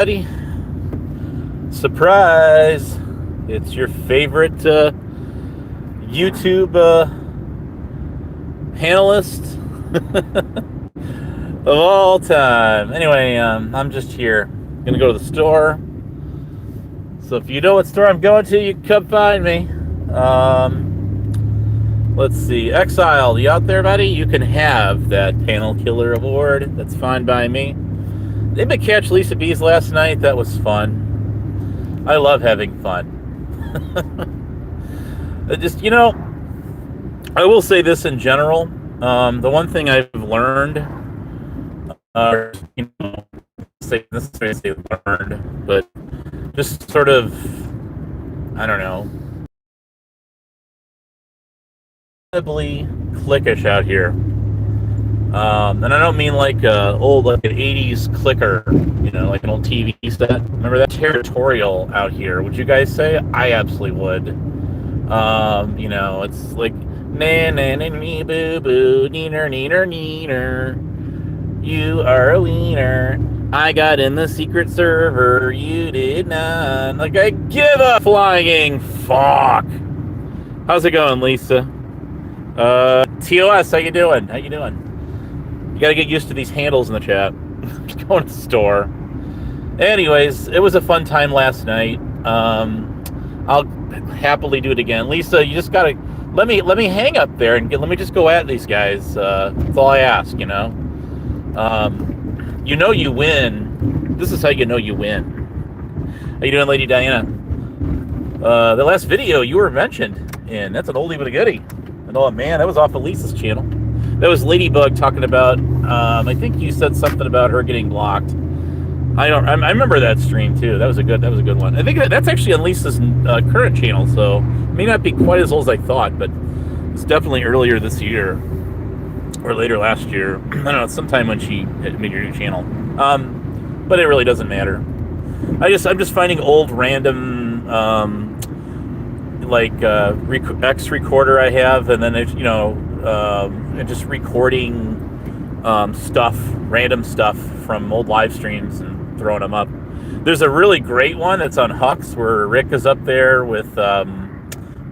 everybody. Surprise! It's your favorite YouTube panelist of all time. Anyway, I'm just here. Gonna go to the store. So if you know what store I'm going to, you can come find me. Let's see. Exile, you out there, buddy? You can have that Panel Killer Award. That's fine by me. They did catch Lisa Bees last night. That was fun. I love having fun. Just, I will say this in general. The one thing I've learned, say learned, but just sort of, I don't know, incredibly cliquish out here. And I don't mean like old, like an 80s clicker, like an old TV set. Remember that? Territorial out here. Would you guys say? I absolutely would. It's like, na na na na boo boo, neener neener neener. You are a wiener. I got in the secret server. You did not. Like, I give a flying fuck. How's it going, Lisa? TOS, how you doing? You gotta get used to these handles in the chat. Just going to the store. Anyways, it was a fun time last night. I'll happily do it again. Lisa, you just gotta let me hang up there and let me just go at these guys. That's all I ask, you win. This is how you know you win. How you doing, Lady Diana? The last video you were mentioned in, that's an oldie but a goodie. And oh man, that was off of Lisa's channel. That was Ladybug talking about, I think you said something about her getting blocked. I remember that stream too. That was a good one. I think that's actually on Lisa's current channel, so it may not be quite as old as I thought, but it's definitely earlier this year or later last year. I don't know, sometime when she made her new channel. But it really doesn't matter. I'm just finding old random X recorder I have, and then and just recording random stuff from old live streams and throwing them up. There's a really great one that's on ḥᵒⁿᵉ where Rick is up there with blah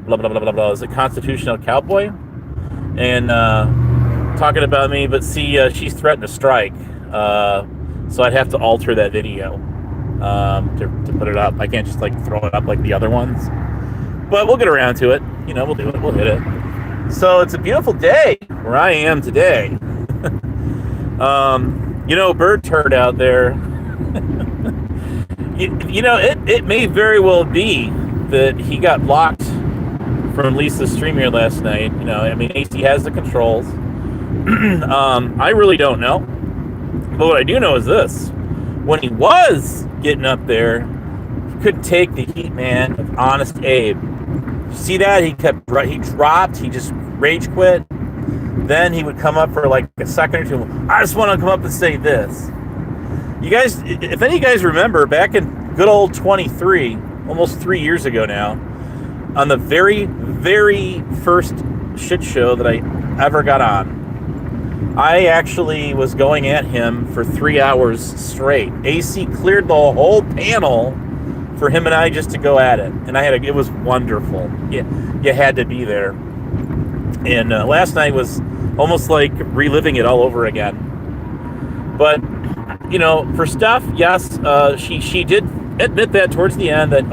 blah blah blah blah. Is it Constitutional Cowboy? And talking about me, but see, she's threatened to strike, so I'd have to alter that video to put it up. I can't just throw it up like the other ones. But we'll get around to it. We'll do it. We'll hit it. So it's a beautiful day where I am today. Bird turd out there. It may very well be that he got blocked from Lisa's stream here last night. AC has the controls. I really don't know. But what I do know is this. When he was getting up there, he couldn't take the heat, man, of Honest Abe. See that? He dropped, he just rage quit. Then he would come up for like a second or two. I just want to come up and say this. You guys, if any of you guys remember, back in good old 23, almost 3 years ago now, on the very, very first shit show that I ever got on, I actually was going at him for 3 hours straight. AC cleared the whole panel for him and I just to go at it, and it was wonderful. You had to be there. And last night was almost like reliving it all over again. But for stuff, yes, she did admit that towards the end that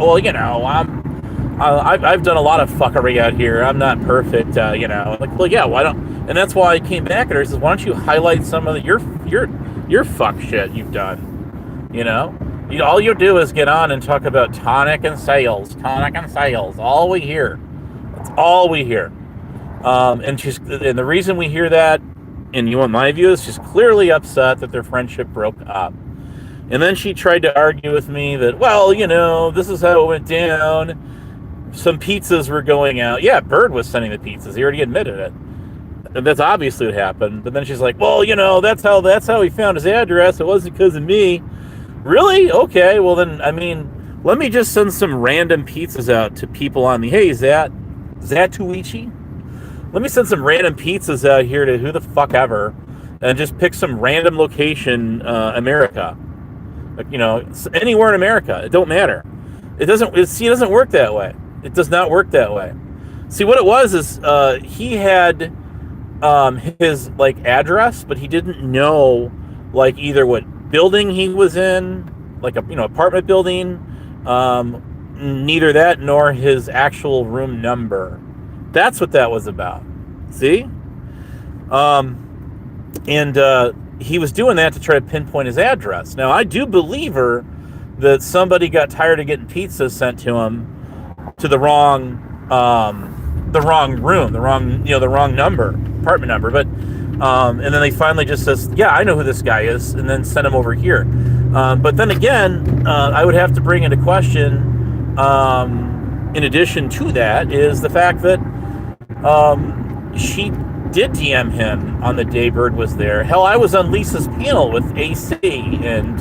I've done a lot of fuckery out here. I'm not perfect, why don't? And that's why I came back at her. Says, why don't you highlight some of your fuck shit you've done? All you do is get on and talk about tonic and sales. All we hear. That's all we hear. And the reason we hear that, and you want my view, is she's clearly upset that their friendship broke up. And then she tried to argue with me that, this is how it went down. Some pizzas were going out. Yeah, Bird was sending the pizzas. He already admitted it. And that's obviously what happened. But then she's like, that's how he found his address. It wasn't because of me. Really? Okay. Well then, let me just send some random pizzas out to people on the, hey, is that Tuichi? Let me send some random pizzas out here to who the fuck ever, and just pick some random location, America. like, anywhere in America. It don't matter. It doesn't work that way. It does not work that way. See, what it was is he had his like address, but he didn't know like either what building he was in, like a apartment building, neither that nor his actual room number. That's what that was about. See? And he was doing that to try to pinpoint his address. Now, I do believe her that somebody got tired of getting pizza sent to him to the wrong room, the wrong number, apartment number. But and then they finally just says, yeah, I know who this guy is, and then send him over here. But then again, I would have to bring into question, in addition to that, is the fact that she did DM him on the day Bird was there. Hell, I was on Lisa's panel with AC, and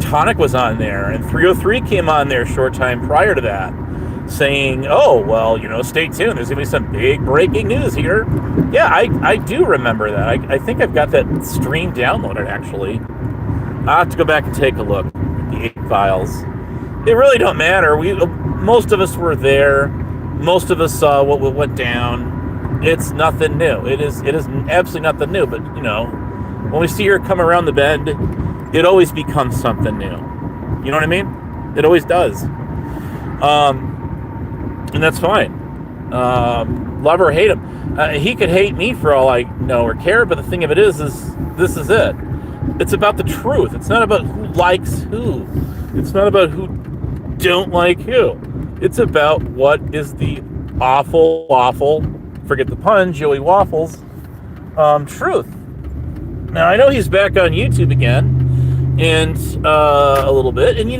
Tonic was on there, and 303 came on there a short time prior to that, saying, oh, well, stay tuned. There's going to be some big breaking news here. Yeah, I do remember that. I think I've got that stream downloaded, actually. I'll have to go back and take a look at the 8 files. It really don't matter. Most of us were there. Most of us saw what went down. It's nothing new. It is absolutely nothing new. But, when we see her come around the bend, it always becomes something new. You know what I mean? It always does. And that's fine. Love or hate him. He could hate me for all I know or care, but the thing of it is this is it. It's about the truth. It's not about who likes who. It's not about who don't like who. It's about what is the awful, forget the pun, Joey Waffles, truth. Now, I know he's back on YouTube again, and a little bit, and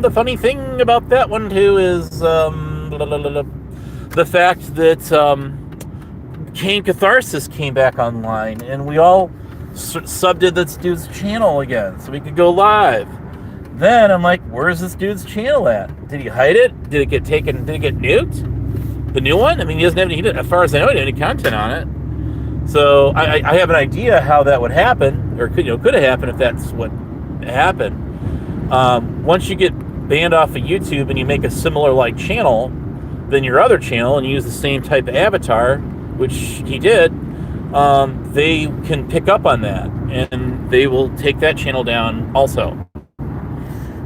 the funny thing about that one, too, is the fact that Kane Catharsis came back online, and we all subbed this dude's channel again, so we could go live. Then I'm like, where's this dude's channel at? Did he hide it? Did it get taken? Did it get nuked? The new one? I mean, he doesn't have any, as far as I know, any content on it. So I have an idea how that would happen, or could have happened if that's what happened. Once you get banned off of YouTube and you make a similar like channel than your other channel and you use the same type of avatar, which he did, they can pick up on that and they will take that channel down also.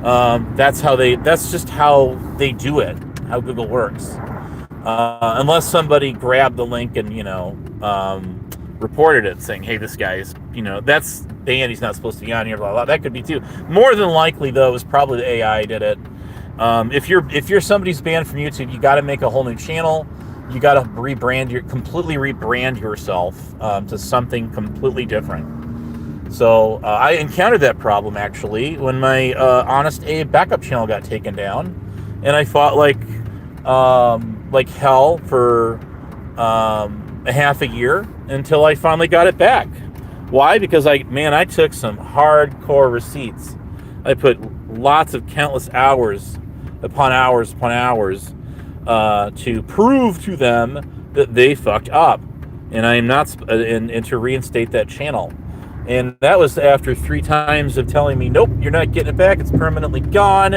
That's just how they do it, how Google works. Unless somebody grabbed the link and, reported it saying, hey, this guy is, that's banned, he's not supposed to be on here, blah, blah. That could be too. More than likely, though, it was probably the AI did it. If you're somebody's banned from YouTube, you got to make a whole new channel. You got to completely rebrand yourself to something completely different. So I encountered that problem, actually, when my Honest Abe backup channel got taken down. And I fought like hell for a half a year until I finally got it back. Why? Because I took some hardcore receipts. I put lots of countless hours upon hours to prove to them that they fucked up, and I am not and to reinstate that channel. And that was after 3 times of telling me, nope, you're not getting it back. It's permanently gone,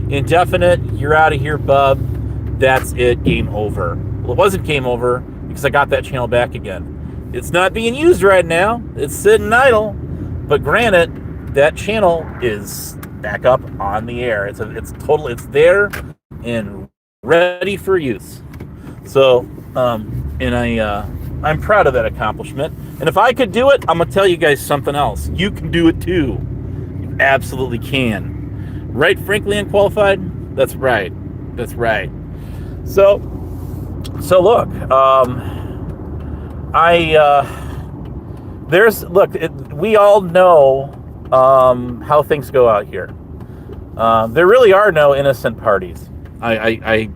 indefinite. You're out of here, bub. That's it. Game over. Well, it wasn't game over because I got that channel back again. It's not being used right now. It's sitting idle. But granted, that channel is back up on the air. It's there and ready for use. So, and I'm proud of that accomplishment. And if I could do it, I'm gonna tell you guys something else. You can do it too. You absolutely can. Right, frankly unqualified? That's right. That's right. So look, we all know how things go out here. There really are no innocent parties. I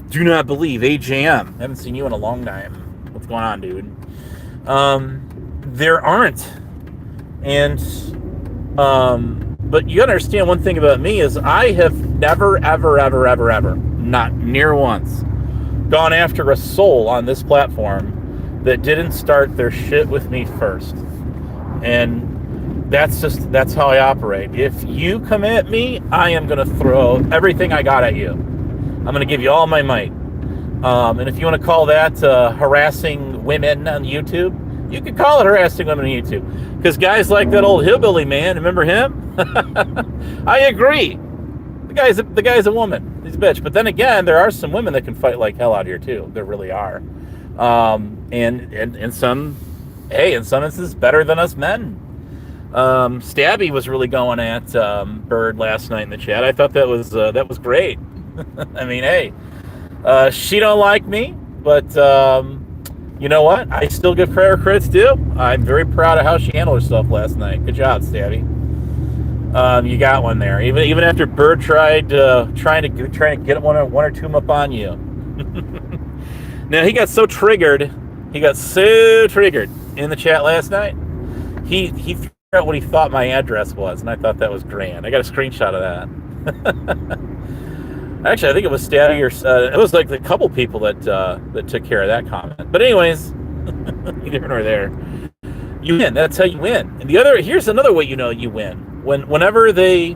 do not believe AJM. I haven't seen you in a long time. What's going on, dude? There aren't. And but you gotta understand one thing about me is I have never, ever, not near once, gone after a soul on this platform that didn't start their shit with me first. And that's how I operate. If you come at me, I am going to throw everything I got at you. I'm going to give you all my might. And if you want to call that harassing women on YouTube, you can call it harassing women on YouTube. Because guys like that old hillbilly man, remember him? I agree. The guy's a woman. He's a bitch. But then again, there are some women that can fight like hell out here too. There really are. And some, in some instances, better than us men. Stabby was really going at Bird last night in the chat. I thought that was great. I mean, hey, she don't like me, but you know what? I still give her credits due. I'm very proud of how she handled herself last night. Good job, Stabby. You got one there. Even after Bird tried trying to get one or two up on you. Now he got so triggered in the chat last night. He threw out what he thought my address was, and I thought that was grand. I got a screenshot of that. Actually, I think it was Stabby or it was like a couple people that took care of that comment. But anyways, neither nor there. You win. That's how you win. And here's another way you know you win. Whenever they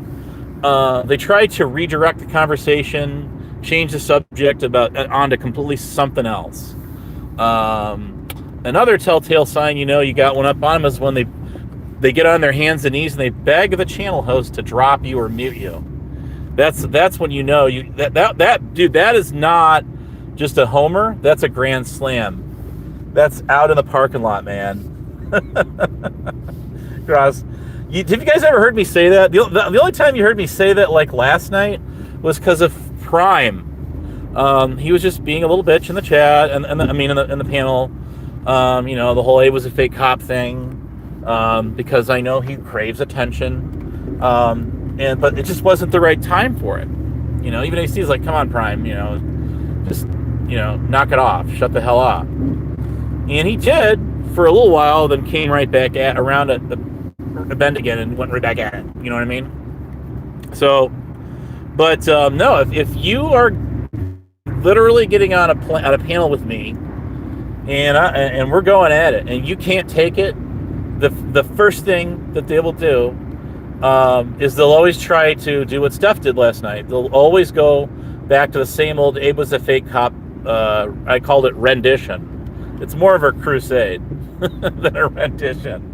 try to redirect the conversation, change the subject onto completely something else. Another telltale sign you know you got one up on them is when they get on their hands and knees and they beg the channel host to drop you or mute you. That's when you know that is not just a homer. That's a grand slam. That's out in the parking lot, man. Gross. Have you guys ever heard me say that? The only time you heard me say that, like last night, was because of Prime. He was just being a little bitch in the chat, and in the panel. The whole "A was a fake cop" thing, because I know he craves attention, but it just wasn't the right time for it. Even AC's like, "Come on, Prime, just knock it off, shut the hell up," and he did for a little while, then came right back around at the bend again and went right back at it. You know what I mean? So, but no, if you are literally getting on a panel with me, and we're going at it, and you can't take it, the first thing that they will do is they'll always try to do what Steph did last night. They'll always go back to the same old "Abe was a fake cop." I called it rendition. It's more of a crusade than a rendition.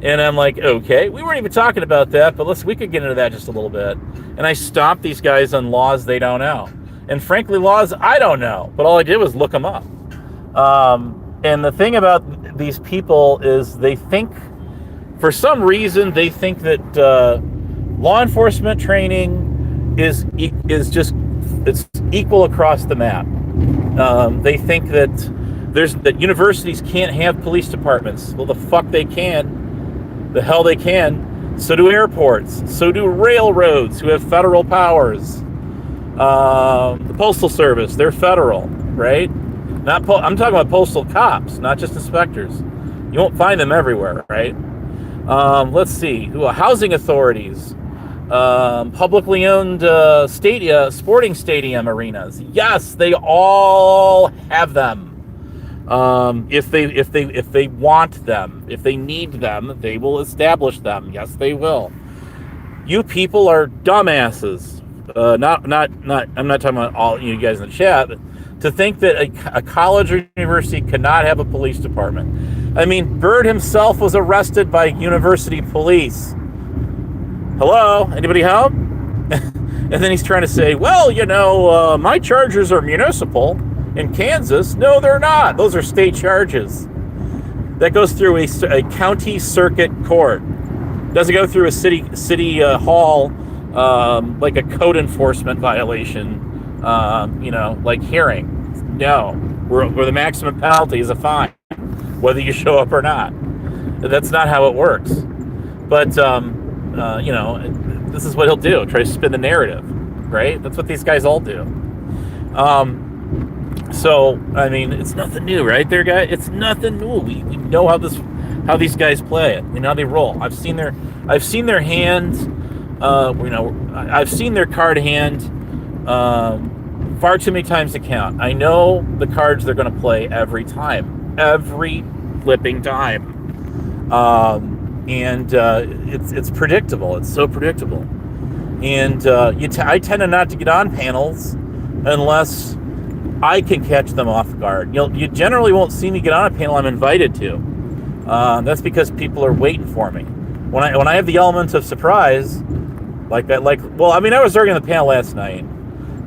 And I'm like, okay, we weren't even talking about that, but we could get into that just a little bit. And I stomped these guys on laws they don't know. And frankly, laws I don't know, but all I did was look them up. And the thing about these people is for some reason, they think that law enforcement training is it's equal across the map. They think that universities can't have police departments. Well, the fuck they can. The hell they can. So do airports. So do railroads who have federal powers. The Postal Service, they're federal, right? I'm talking about postal cops, not just inspectors. You won't find them everywhere, right? Let's see. Housing authorities. Publicly owned sporting stadium arenas. Yes, they all have them. If they want them, if they need them, they will establish them. Yes, they will. You people are dumbasses. I'm not talking about all you guys in the chat, but to think that a college or university cannot have a police department. I mean, Bird himself was arrested by university police. Hello? Anybody home? And then he's trying to say, well, my charges are municipal. In Kansas, no, they're not. Those are state charges. That goes through a county circuit court. Doesn't go through a city hall, like a code enforcement violation, like hearing. No, where the maximum penalty is a fine, whether you show up or not. That's not how it works. But this is what he'll do. Try to spin the narrative, right? That's what these guys all do. So, I mean, it's nothing new, right there, guys? It's nothing new. We know how these guys play it. We know how they roll. I've seen their hand. I've seen their card hand far too many times to count. I know the cards they're going to play every time, every flipping time. and it's predictable. It's so predictable. And I tend to not to get on panels unless I can catch them off guard. You generally won't see me get on a panel I'm invited to. That's because people are waiting for me. When I have the element of surprise, like that, I was working on the panel last night,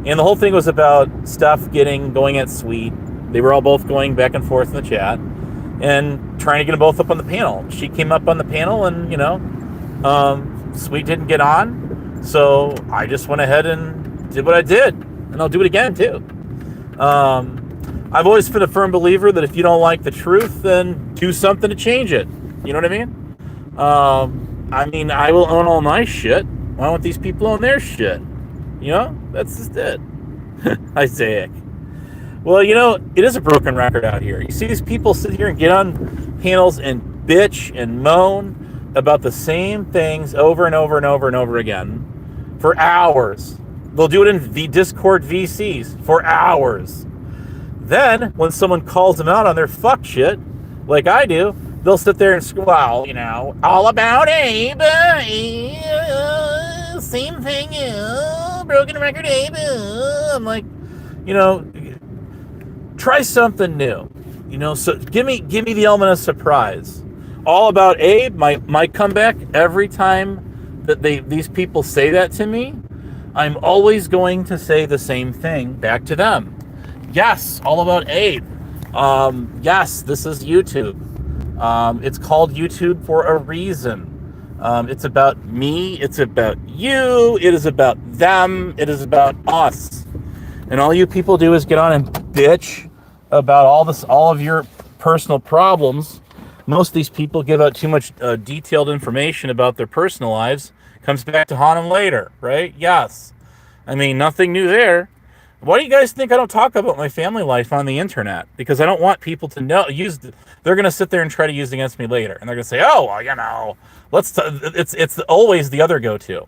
and the whole thing was about stuff going at Sweet. They were all both going back and forth in the chat and trying to get them both up on the panel. She came up on the panel, and Sweet didn't get on, so I just went ahead and did what I did, and I'll do it again too. I've always been a firm believer that if you don't like the truth, then do something to change it. You know what I mean? I will own all my shit. Why don't these people own their shit? That's just it. Isaiah. Well, it is a broken record out here. You see these people sit here and get on panels and bitch and moan about the same things over and over and over and over again for hours. They'll do it in the Discord VCs for hours. Then, when someone calls them out on their fuck shit, like I do, they'll sit there and squall, all about Abe, same thing, broken record Abe. I'm like, try something new. So give me the element of surprise. All about Abe, my comeback every time that these people say that to me, I'm always going to say the same thing back to them. Yes, all about Abe. Yes, this is YouTube. It's called YouTube for a reason. It's about me. It's about you. It is about them. It is about us. And all you people do is get on and bitch about all of your personal problems. Most of these people give out too much detailed information about their personal lives. Comes back to haunt them later, right? Yes. I mean, nothing new there. Why do you guys think I don't talk about my family life on the internet? Because I don't want people to know. They're going to sit there and try to use it against me later, and they're going to say, "Oh, well, it's always the other go-to."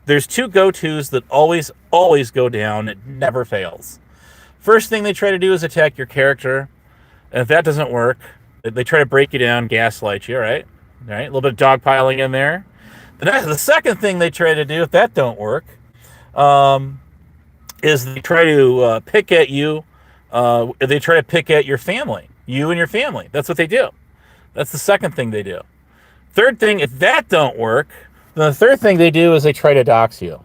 There's two go-tos that always go down. It never fails. First thing they try to do is attack your character, and if that doesn't work, they try to break you down, gaslight you. Right? A little bit of dogpiling in there. The second thing they try to do, if that don't work, is they try to pick at you. They try to pick at your family, you and your family. That's what they do. That's the second thing they do. Third thing, if that don't work, then the third thing they do is they try to dox you.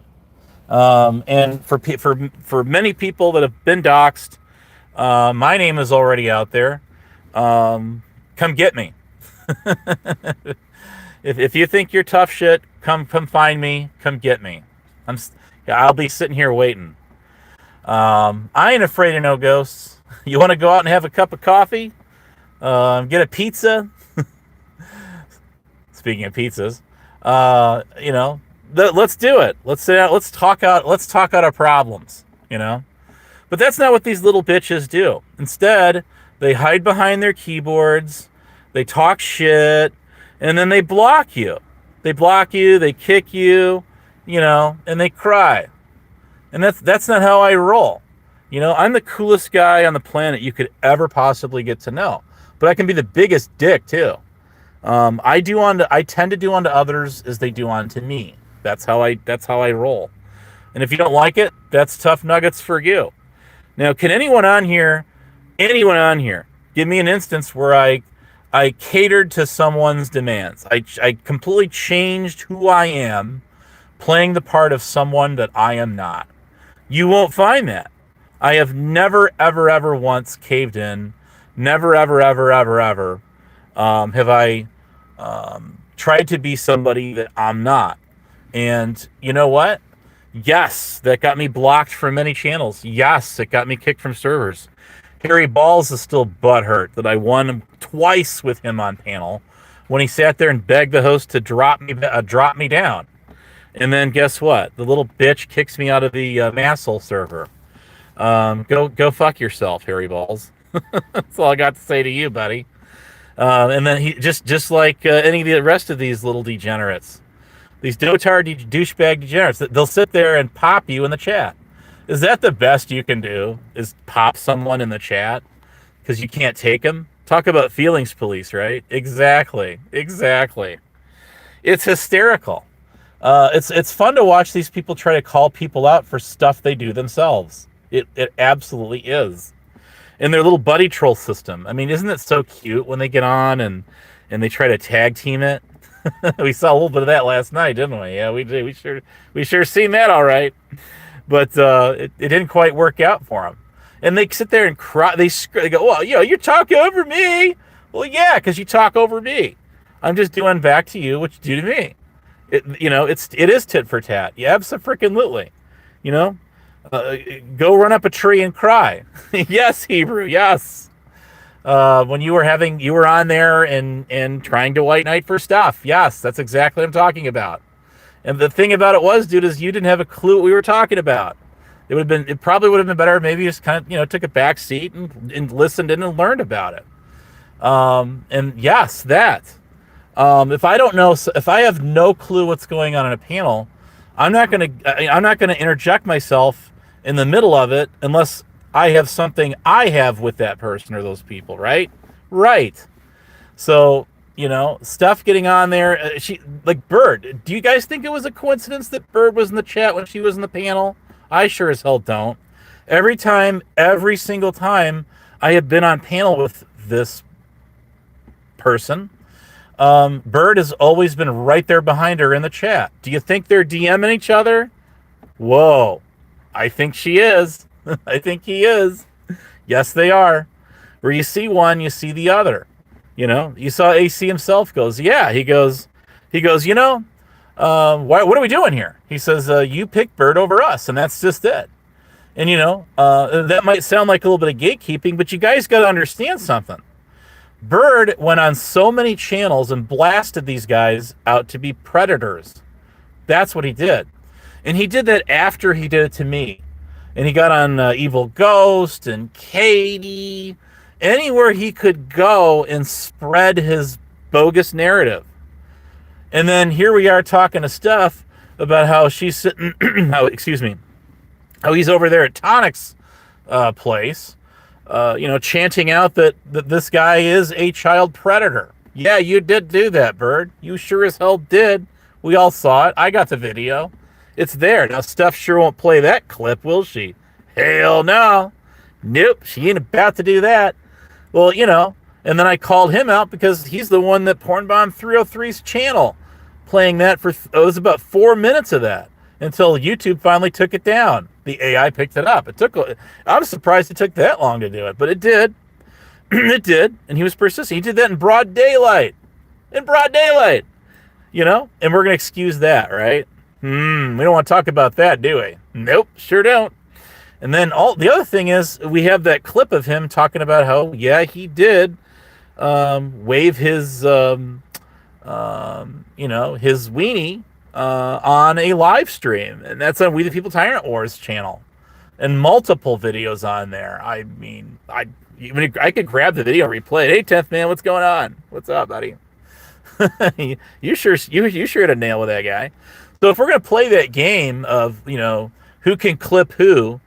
And for many people that have been doxed, my name is already out there. Come get me. If you think you're tough shit, come find me. Come get me. I'll be sitting here waiting. I ain't afraid of no ghosts. You want to go out and have a cup of coffee? Get a pizza? Speaking of pizzas, let's do it. Let's sit out. Let's talk out our problems. But that's not what these little bitches do. Instead, they hide behind their keyboards. They talk shit, and then they block you. They block you. They kick you. And they cry. And that's not how I roll. I'm the coolest guy on the planet you could ever possibly get to know. But I can be the biggest dick too. I tend to do unto others as they do unto me. That's how I roll. And if you don't like it, that's tough nuggets for you. Now, can anyone on here give me an instance where I catered to someone's demands? I completely changed who I am, playing the part of someone that I am not. You won't find that. I have never, ever, ever once caved in. Never, ever, ever, ever, ever have I tried to be somebody that I'm not. And you know what? Yes, that got me blocked from many channels. Yes, it got me kicked from servers. Harry Balls is still butthurt that I won twice with him on panel when he sat there and begged the host to drop me down. And then guess what? The little bitch kicks me out of the Massel server. Go fuck yourself, Harry Balls. That's all I got to say to you, buddy. And then he just like any of the rest of these little degenerates, these dotard douchebag degenerates, they'll sit there and pop you in the chat. Is that the best you can do? Is pop someone in the chat because you can't take them? Talk about feelings police, right? Exactly. It's hysterical. It's fun to watch these people try to call people out for stuff they do themselves. It absolutely is. And their little buddy troll system. I mean, isn't it so cute when they get on and they try to tag team it? We saw a little bit of that last night, didn't we? Yeah, we did. We sure seen that, all right. But it didn't quite work out for them. And they sit there and cry. They go, well, you talk over me. Well, yeah, because you talk over me. I'm just doing back to you what you do to me. It is tit for tat. Yeah, abso-freaking-lutely. Go run up a tree and cry. Yes, Hebrew. Yes. When you were on there and trying to white knight for stuff. Yes, that's exactly what I'm talking about. And the thing about it was, dude, is you didn't have a clue what we were talking about. It probably would have been better maybe you just kind of, took a back seat and listened in and learned about it. And yes, that. If I have no clue what's going on in a panel, I'm not gonna interject myself in the middle of it unless I have something I have with that person or those people, right? Right. So, Steph getting on there, Bird. Do you guys think it was a coincidence that Bird was in the chat when she was in the panel? I sure as hell don't. Every single time I have been on panel with this person, Bird has always been right there behind her in the chat. Do you think they're DMing each other? Whoa. I think she is. I think he is. Yes, they are. Where you see one, you see the other. You saw AC himself goes, yeah. He goes, what are we doing here? He says, you picked Bird over us, and that's just it. And, that might sound like a little bit of gatekeeping, but you guys got to understand something. Bird went on so many channels and blasted these guys out to be predators. That's what he did. And he did that after he did it to me. And he got on Evil Ghost and Katie, anywhere he could go and spread his bogus narrative. And then here we are talking to Steph about how she's sitting, how he's over there at Tonic's place, chanting out that this guy is a child predator. Yeah, you did do that, Bird. You sure as hell did. We all saw it. I got the video. It's there. Now, Steph sure won't play that clip, will she? Hell no. Nope, she ain't about to do that. Well, and then I called him out because he's the one that Pornbomb 303's channel, playing that for, it was about 4 minutes of that until YouTube finally took it down. The AI picked it up. I was surprised it took that long to do it, but it did. It did, and he was persistent. He did that in broad daylight. And we're going to excuse that, right? We don't want to talk about that, do we? Nope, sure don't. And then the other thing is we have that clip of him talking about how, yeah, he did wave his, his weenie on a live stream. And that's on We the People Tyrant Wars channel. And multiple videos on there. I mean, I could grab the video, replay it. Hey, 10th man, what's going on? What's up, buddy? you sure hit a nail with that guy. So if we're going to play that game of, who can clip who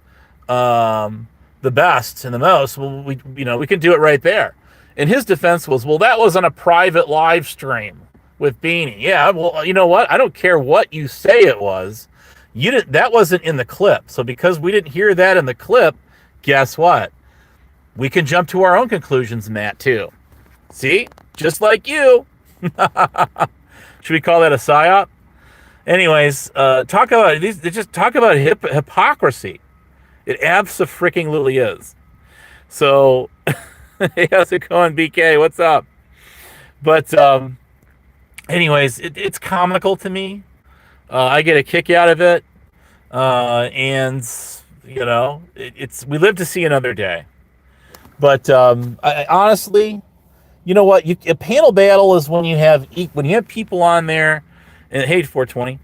the best and the most, well, we can do it right there. And his defense was, well, that was on a private live stream with Beanie. Yeah, well, you know what? I don't care what you say it was. That wasn't in the clip. So because we didn't hear that in the clip, guess what? We can jump to our own conclusions, Matt, too. See? Just like you. Should we call that a psyop? Anyways, talk about hypocrisy. It abso-freaking-lutely is. So, hey, how's it going, BK? What's up? But, anyways, it's comical to me. I get a kick out of it. And, we live to see another day. But, I honestly, you know what? A panel battle is when you have people on there, and hey, 420,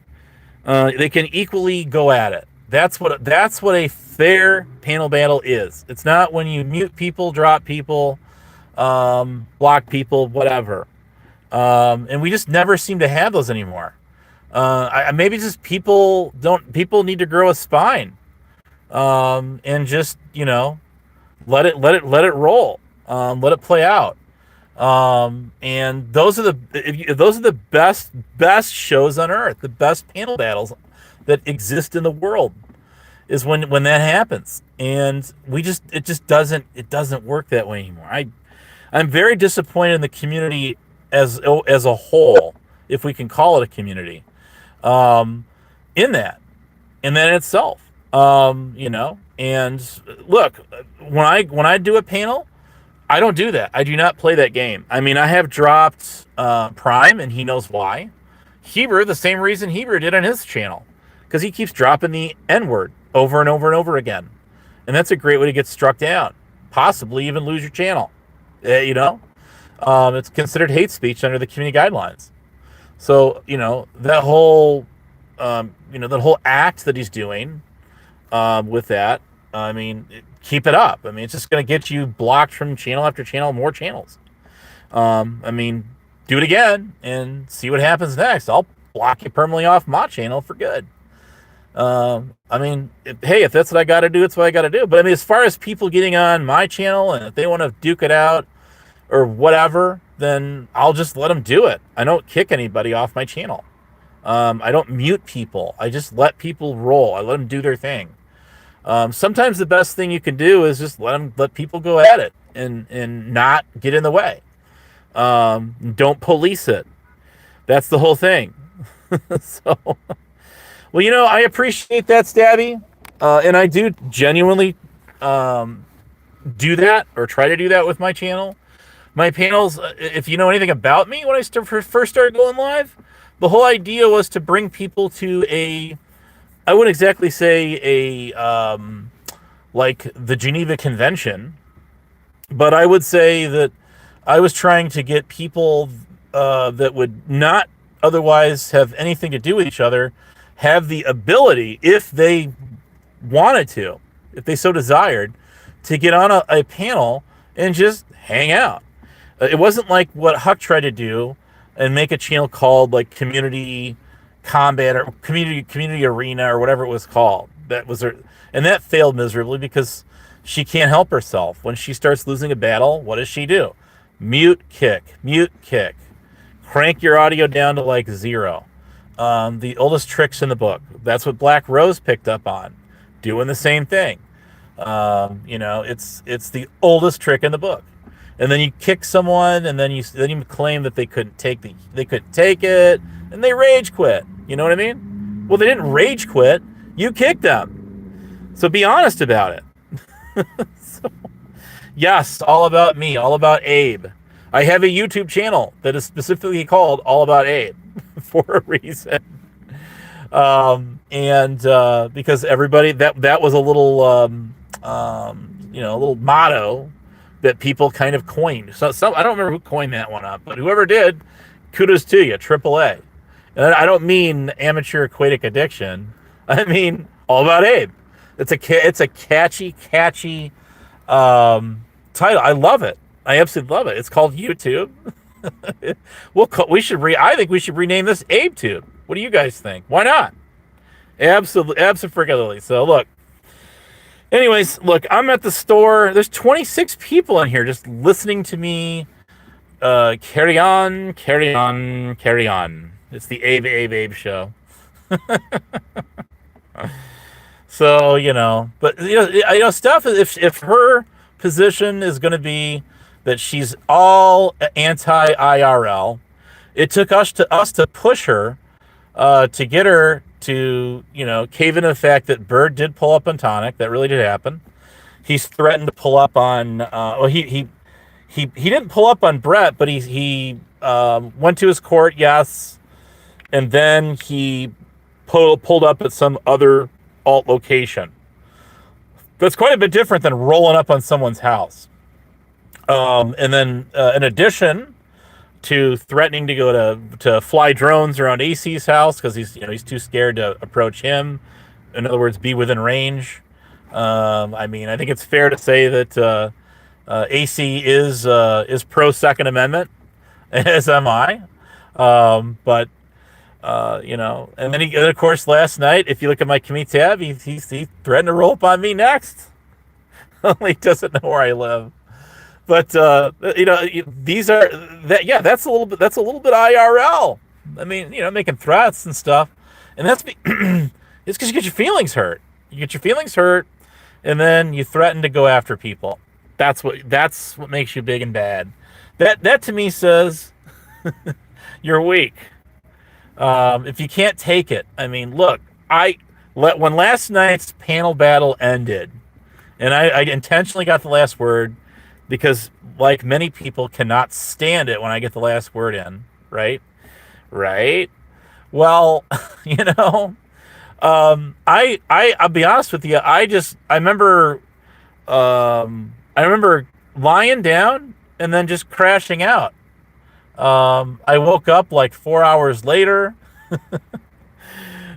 they can equally go at it. That's what a fair panel battle is. It's not when you mute people, drop people, block people, whatever. And we just never seem to have those anymore. Maybe just people need to grow a spine, and just let it roll, let it play out. And those are the best shows on earth, the best panel battles that exist in the world is when that happens. And it doesn't work that way anymore. I'm very disappointed in the community as a whole, if we can call it a community, um, in that in that itself. And look, when I do a panel, I don't do that. I do not play that game. I mean, I have dropped Prime, and he knows why. Hebrew, the same reason Hebrew did on his channel, because he keeps dropping the N word over and over and over again, and that's a great way to get struck down, possibly even lose your channel. It's considered hate speech under the community guidelines. So that whole act that he's doing with that. I mean, keep it up. I mean, it's just going to get you blocked from channel after channel, more channels. I mean, do it again and see what happens next. I'll block you permanently off my channel for good. I mean, if that's what I got to do, it's what I got to do. But I mean, as far as people getting on my channel and if they want to duke it out or whatever, then I'll just let them do it. I don't kick anybody off my channel. I don't mute people. I just let people roll. I let them do their thing. Sometimes the best thing you can do is just let people go at it and not get in the way. Don't police it. That's the whole thing. So, well, I appreciate that, Stabby. And I do genuinely do that or try to do that with my channel. My panels, if you know anything about me, when I first started going live, the whole idea was to bring people to I wouldn't exactly say like the Geneva Convention, but I would say that I was trying to get people that would not otherwise have anything to do with each other, have the ability, if they wanted to, if they so desired, to get on a panel and just hang out. It wasn't like what Huck tried to do and make a channel called like Community Combat or Community Arena or whatever it was called. And that failed miserably because she can't help herself. When she starts losing a battle, what does she do? Mute, kick, crank your audio down to like 0. The oldest tricks in the book. That's what Black Rose picked up on, doing the same thing. It's the oldest trick in the book. And then you kick someone, and then you claim that they couldn't take it, and they rage quit. You know what I mean? Well, they didn't rage quit. You kicked them. So be honest about it. So, yes, all about me, all about Abe. I have a YouTube channel that is specifically called All About Abe for a reason. Because everybody that was a little a little motto that people kind of coined. So I don't remember who coined that one up, but whoever did, kudos to you, AAA. And I don't mean amateur aquatic addiction. I mean All About Abe. It's a catchy title. I love it. I absolutely love it. It's called YouTube. I think we should rename this AbeTube. What do you guys think? Why not? Absolutely. So look. Anyways, look, I'm at the store. There's 26 people in here just listening to me carry on. It's the Abe show. So, but stuff, if her position is going to be that she's all anti-IRL, it took us to push her to get her to, cave into the fact that Bird did pull up on Tonic. That really did happen. He's threatened to pull up on, he didn't pull up on Brett, but he went to his court, yes, and then he pulled up at some other alt location. That's quite a bit different than rolling up on someone's house. And then, in addition to threatening to go to fly drones around AC's house because he's too scared to approach him. In other words, be within range. I think it's fair to say that AC is pro Second Amendment, as am I. And then of course last night, if you look at my community tab, he threatened to roll up on me next. Only he doesn't know where I live. But these are that. Yeah, that's a little bit. That's a little bit IRL. I mean, making threats and stuff, and it's because you get your feelings hurt. You get your feelings hurt, and then you threaten to go after people. That's what makes you big and bad. That to me says you're weak. If you can't take it, I mean, look, when last night's panel battle ended, and I intentionally got the last word because, like many people, cannot stand it when I get the last word in, right? Right? Well, I'll be honest with you. I remember lying down and then just crashing out. I woke up like 4 hours later.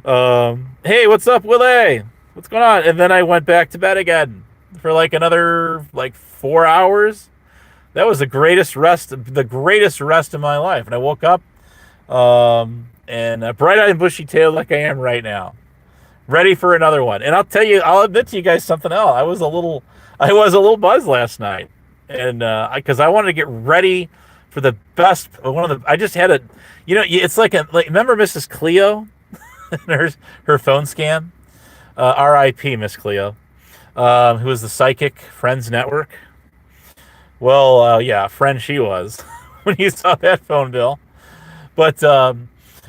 Hey, what's up, Willie? What's going on? And then I went back to bed again for like another 4 hours. That was the greatest rest of my life. And I woke up, and bright-eyed and bushy-tailed like I am right now, ready for another one. And I'll admit to you guys something else. I was a little buzzed last night, and because I wanted to get ready for the best. I just had a, it's like remember Mrs. Cleo, and her phone scam, R.I.P. Miss Cleo, who was the psychic Friends Network. Well, yeah, friend she was when you saw that phone bill. But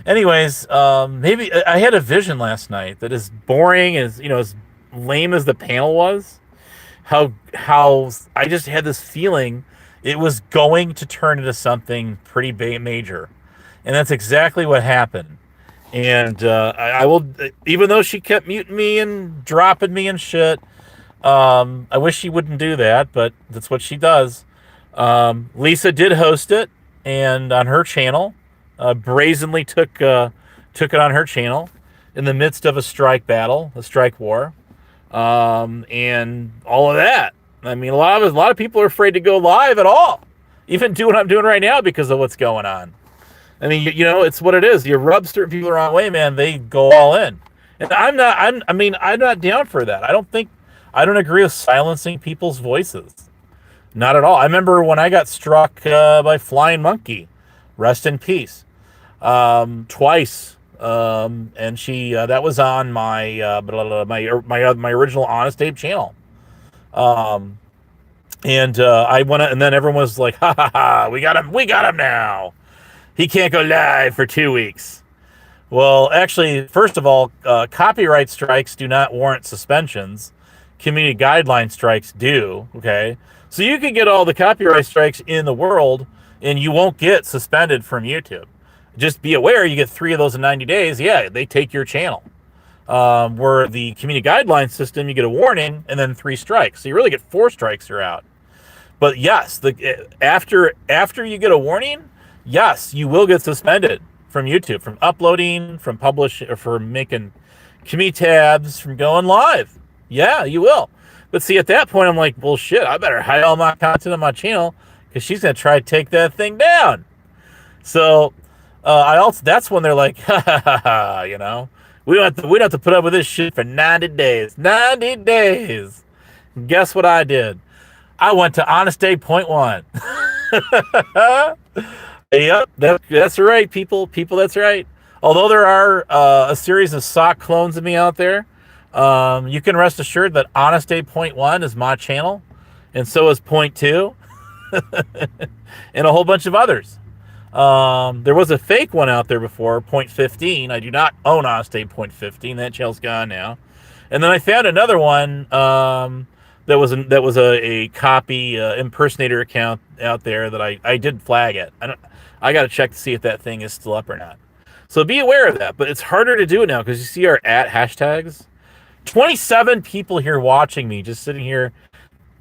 anyways, maybe I had a vision last night that as boring as as lame as the panel was, how I just had this feeling it was going to turn into something pretty major, and that's exactly what happened. And I will, even though she kept muting me and dropping me and shit. I wish she wouldn't do that, but that's what she does. Lisa did host it, and on her channel, brazenly took it on her channel in the midst of a strike battle, a strike war, and all of that. I mean, a lot of people are afraid to go live at all, even do what I'm doing right now because of what's going on. I mean, it's what it is. You rub certain people the wrong way, man, they go all in, and I'm not down for that. I don't agree with silencing people's voices. Not at all. I remember when I got struck by Flying Monkey, rest in peace, twice. And she that was on my my original Honest Abe channel. And I went, and then everyone was like, "Ha ha ha! We got him now. He can't go live for 2 weeks." Well, actually, first of all, copyright strikes do not warrant suspensions. Community guideline strikes do. Okay, so you can get all the copyright strikes in the world, and you won't get suspended from YouTube. Just be aware, you get 3 of those in 90 days. Yeah, they take your channel. Where the community guideline system, you get a warning and then 3 strikes. So you really get 4 strikes, you're out. But yes, after you get a warning, yes, you will get suspended from YouTube, from uploading, from publishing, or from making community tabs, from going live. Yeah, you will. But see, at that point, I'm like, well, shit, I better hide all my content on my channel because she's going to try to take that thing down. So that's when they're like, ha ha ha ha, we don't have to put up with this shit for 90 days. 90 days. And guess what I did? I went to Honest Abe Point 1. Yep, that's right, people. That's right. Although there are a series of sock clones of me out there, you can rest assured that Honest Abe Point 1 is my channel, and so is Point 2, and a whole bunch of others. There was a fake one out there before, Point 15. I do not own Honest Abe Point 15. That channel's gone now. And then I found another one that was a copy impersonator account out there that I did flag it. I got to check to see if that thing is still up or not. So be aware of that. But it's harder to do it now because you see our hashtags. 27 people here watching me, just sitting here,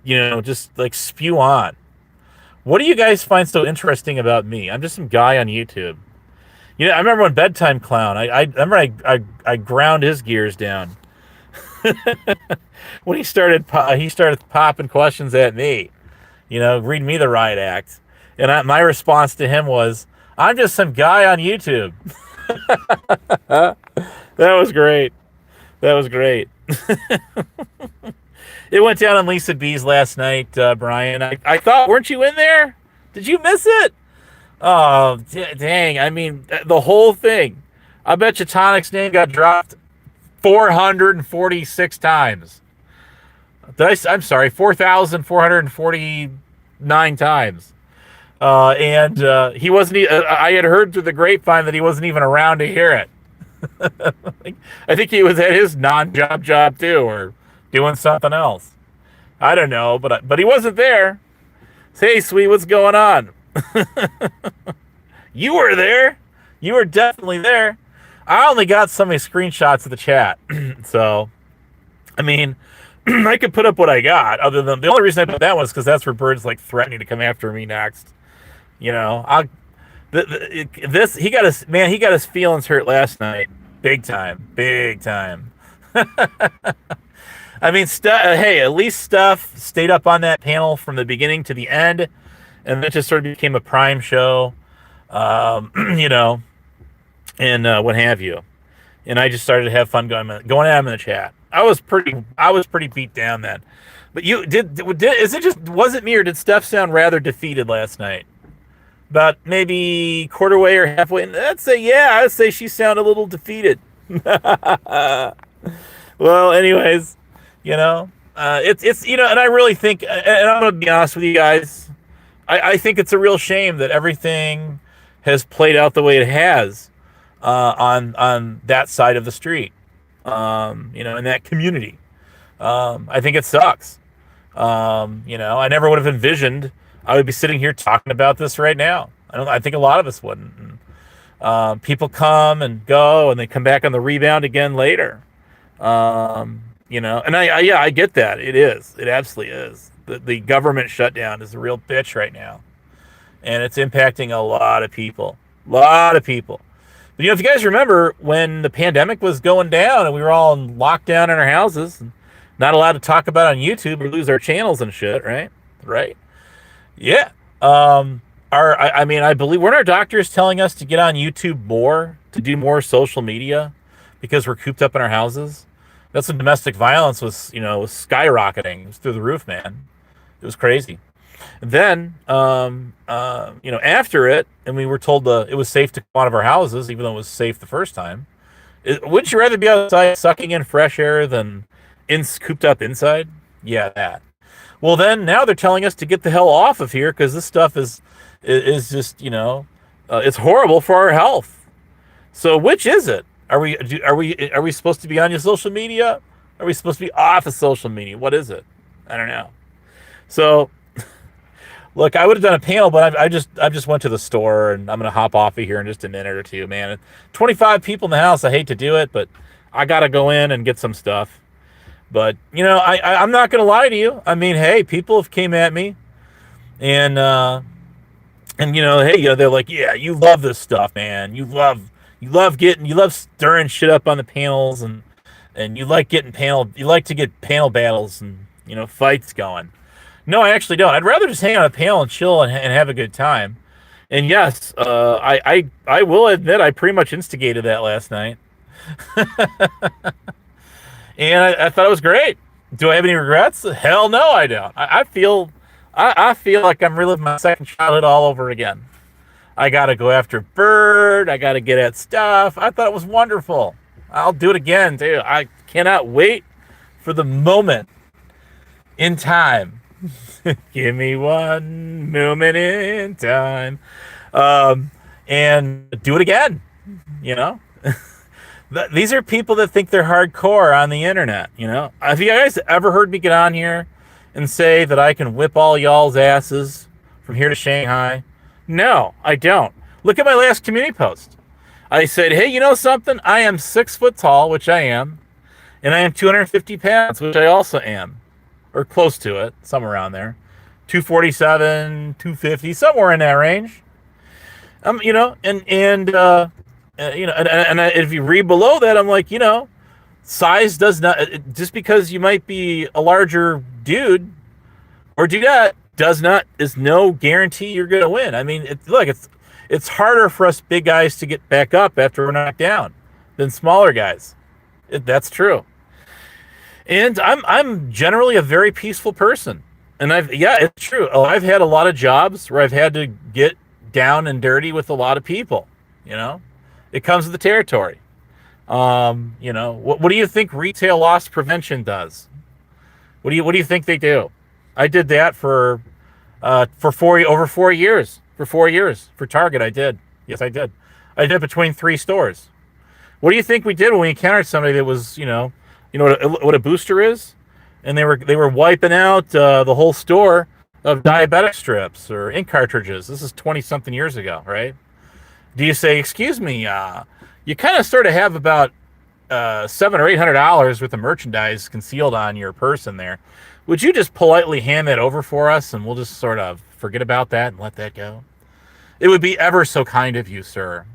just like spew on. What do you guys find so interesting about me? I'm just some guy on YouTube. I remember when Bedtime Clown, I remember I ground his gears down. When he started popping questions at me, read me the riot act. And my response to him was, I'm just some guy on YouTube. That was great. It went down on Lisa B's last night, Brian. I thought, weren't you in there? Did you miss it? Oh, dang. I mean, the whole thing. I bet you Tonic's name got dropped 446 times. I'm sorry, 4,449 times. And he wasn't. I had heard through the grapevine that he wasn't even around to hear it. I think he was at his non-job job too, or doing something else. I don't know, but he wasn't there. Say, hey, sweet, what's going on? You were there. You were definitely there. I only got so many screenshots of the chat, so I mean, I could put up what I got. Other than the only reason I put that was because that's where Bird's like threatening to come after me next. You know, he got his feelings hurt last night, big time. I mean, hey, at least Steph stayed up on that panel from the beginning to the end, and it just sort of became a prime show, you know, and what have you. And I just started to have fun going at him in the chat. I was pretty beat down then. But was it me, or did Steph sound rather defeated last night? About maybe quarter way or halfway. I'd say she sounded a little defeated. Well, anyways, you know, it's you know, and I really think, and I'm going to be honest with you guys, I think it's a real shame that everything has played out the way it has on that side of the street, you know, in that community. I think it sucks. You know, I never would have envisioned I would be sitting here talking about this right now. I think a lot of us wouldn't. And, people come and go, and they come back on the rebound again later. You know, and I get that. It is. It absolutely is. The government shutdown is a real bitch right now, and it's impacting a lot of people. But you know, if you guys remember when the pandemic was going down and we were all in lockdown in our houses, and not allowed to talk about it on YouTube or lose our channels and shit, right? Yeah. I believe, weren't our doctors telling us to get on YouTube more, to do more social media because we're cooped up in our houses? That's when domestic violence was skyrocketing. It was through the roof, man. It was crazy. And then, you know, after it, and we were told it was safe to come out of our houses, even though it was safe the first time. Wouldn't you rather be outside sucking in fresh air than cooped up inside? Yeah, that. Well, then now they're telling us to get the hell off of here because this stuff is just, you know, it's horrible for our health. So which is it? Are we supposed to be on your social media? Are we supposed to be off of social media? What is it? I don't know. So, look, I would have done a panel, but I just went to the store, and I'm gonna hop off of here in just a minute or two, man. 25 people in the house. I hate to do it, but I gotta go in and get some stuff. But, you know, I'm not going to lie to you. I mean, hey, people have came at me and you know, hey, you know, they're like, yeah, you love this stuff, man. You love stirring shit up on the panels, and you like to get panel battles and, you know, fights going. No, I actually don't. I'd rather just hang on a panel and chill and have a good time. And yes, I will admit I pretty much instigated that last night. And I thought it was great. Do I have any regrets? Hell no, I don't. I feel like I'm reliving my second childhood all over again. I got to go after Bird. I got to get at stuff. I thought it was wonderful. I'll do it again, too. I cannot wait for the moment in time. Give me one moment in time. And do it again, you know? These are people that think they're hardcore on the internet, you know? Have you guys ever heard me get on here and say that I can whip all y'all's asses from here to Shanghai? No, I don't. Look at my last community post. I said, hey, you know something? I am 6 foot tall, which I am, and I am 250 pounds, which I also am, or close to it, somewhere around there. 247, 250, somewhere in that range. You know, and you know, and if you read below that, I'm like, you know, size does not, just because you might be a larger dude or dudette is no guarantee you're going to win. I mean, it's harder for us big guys to get back up after we're knocked down than smaller guys. That's true. And I'm generally a very peaceful person. And it's true. Oh, I've had a lot of jobs where I've had to get down and dirty with a lot of people. You know, it comes with the territory. What do you think retail loss prevention does? What do you think they do? I did that for over 4 years. For 4 years for Target, I did. Yes, I did. I did between 3 stores. What do you think we did when we encountered somebody that was, what a booster is, and they were wiping out the whole store of diabetic strips or ink cartridges? This is 20 something years ago, right? Do you say, excuse me, you kind of sort of have about $700 or $800 worth of merchandise concealed on your person there. Would you just politely hand that over for us, and we'll just sort of forget about that and let that go? It would be ever so kind of you, sir.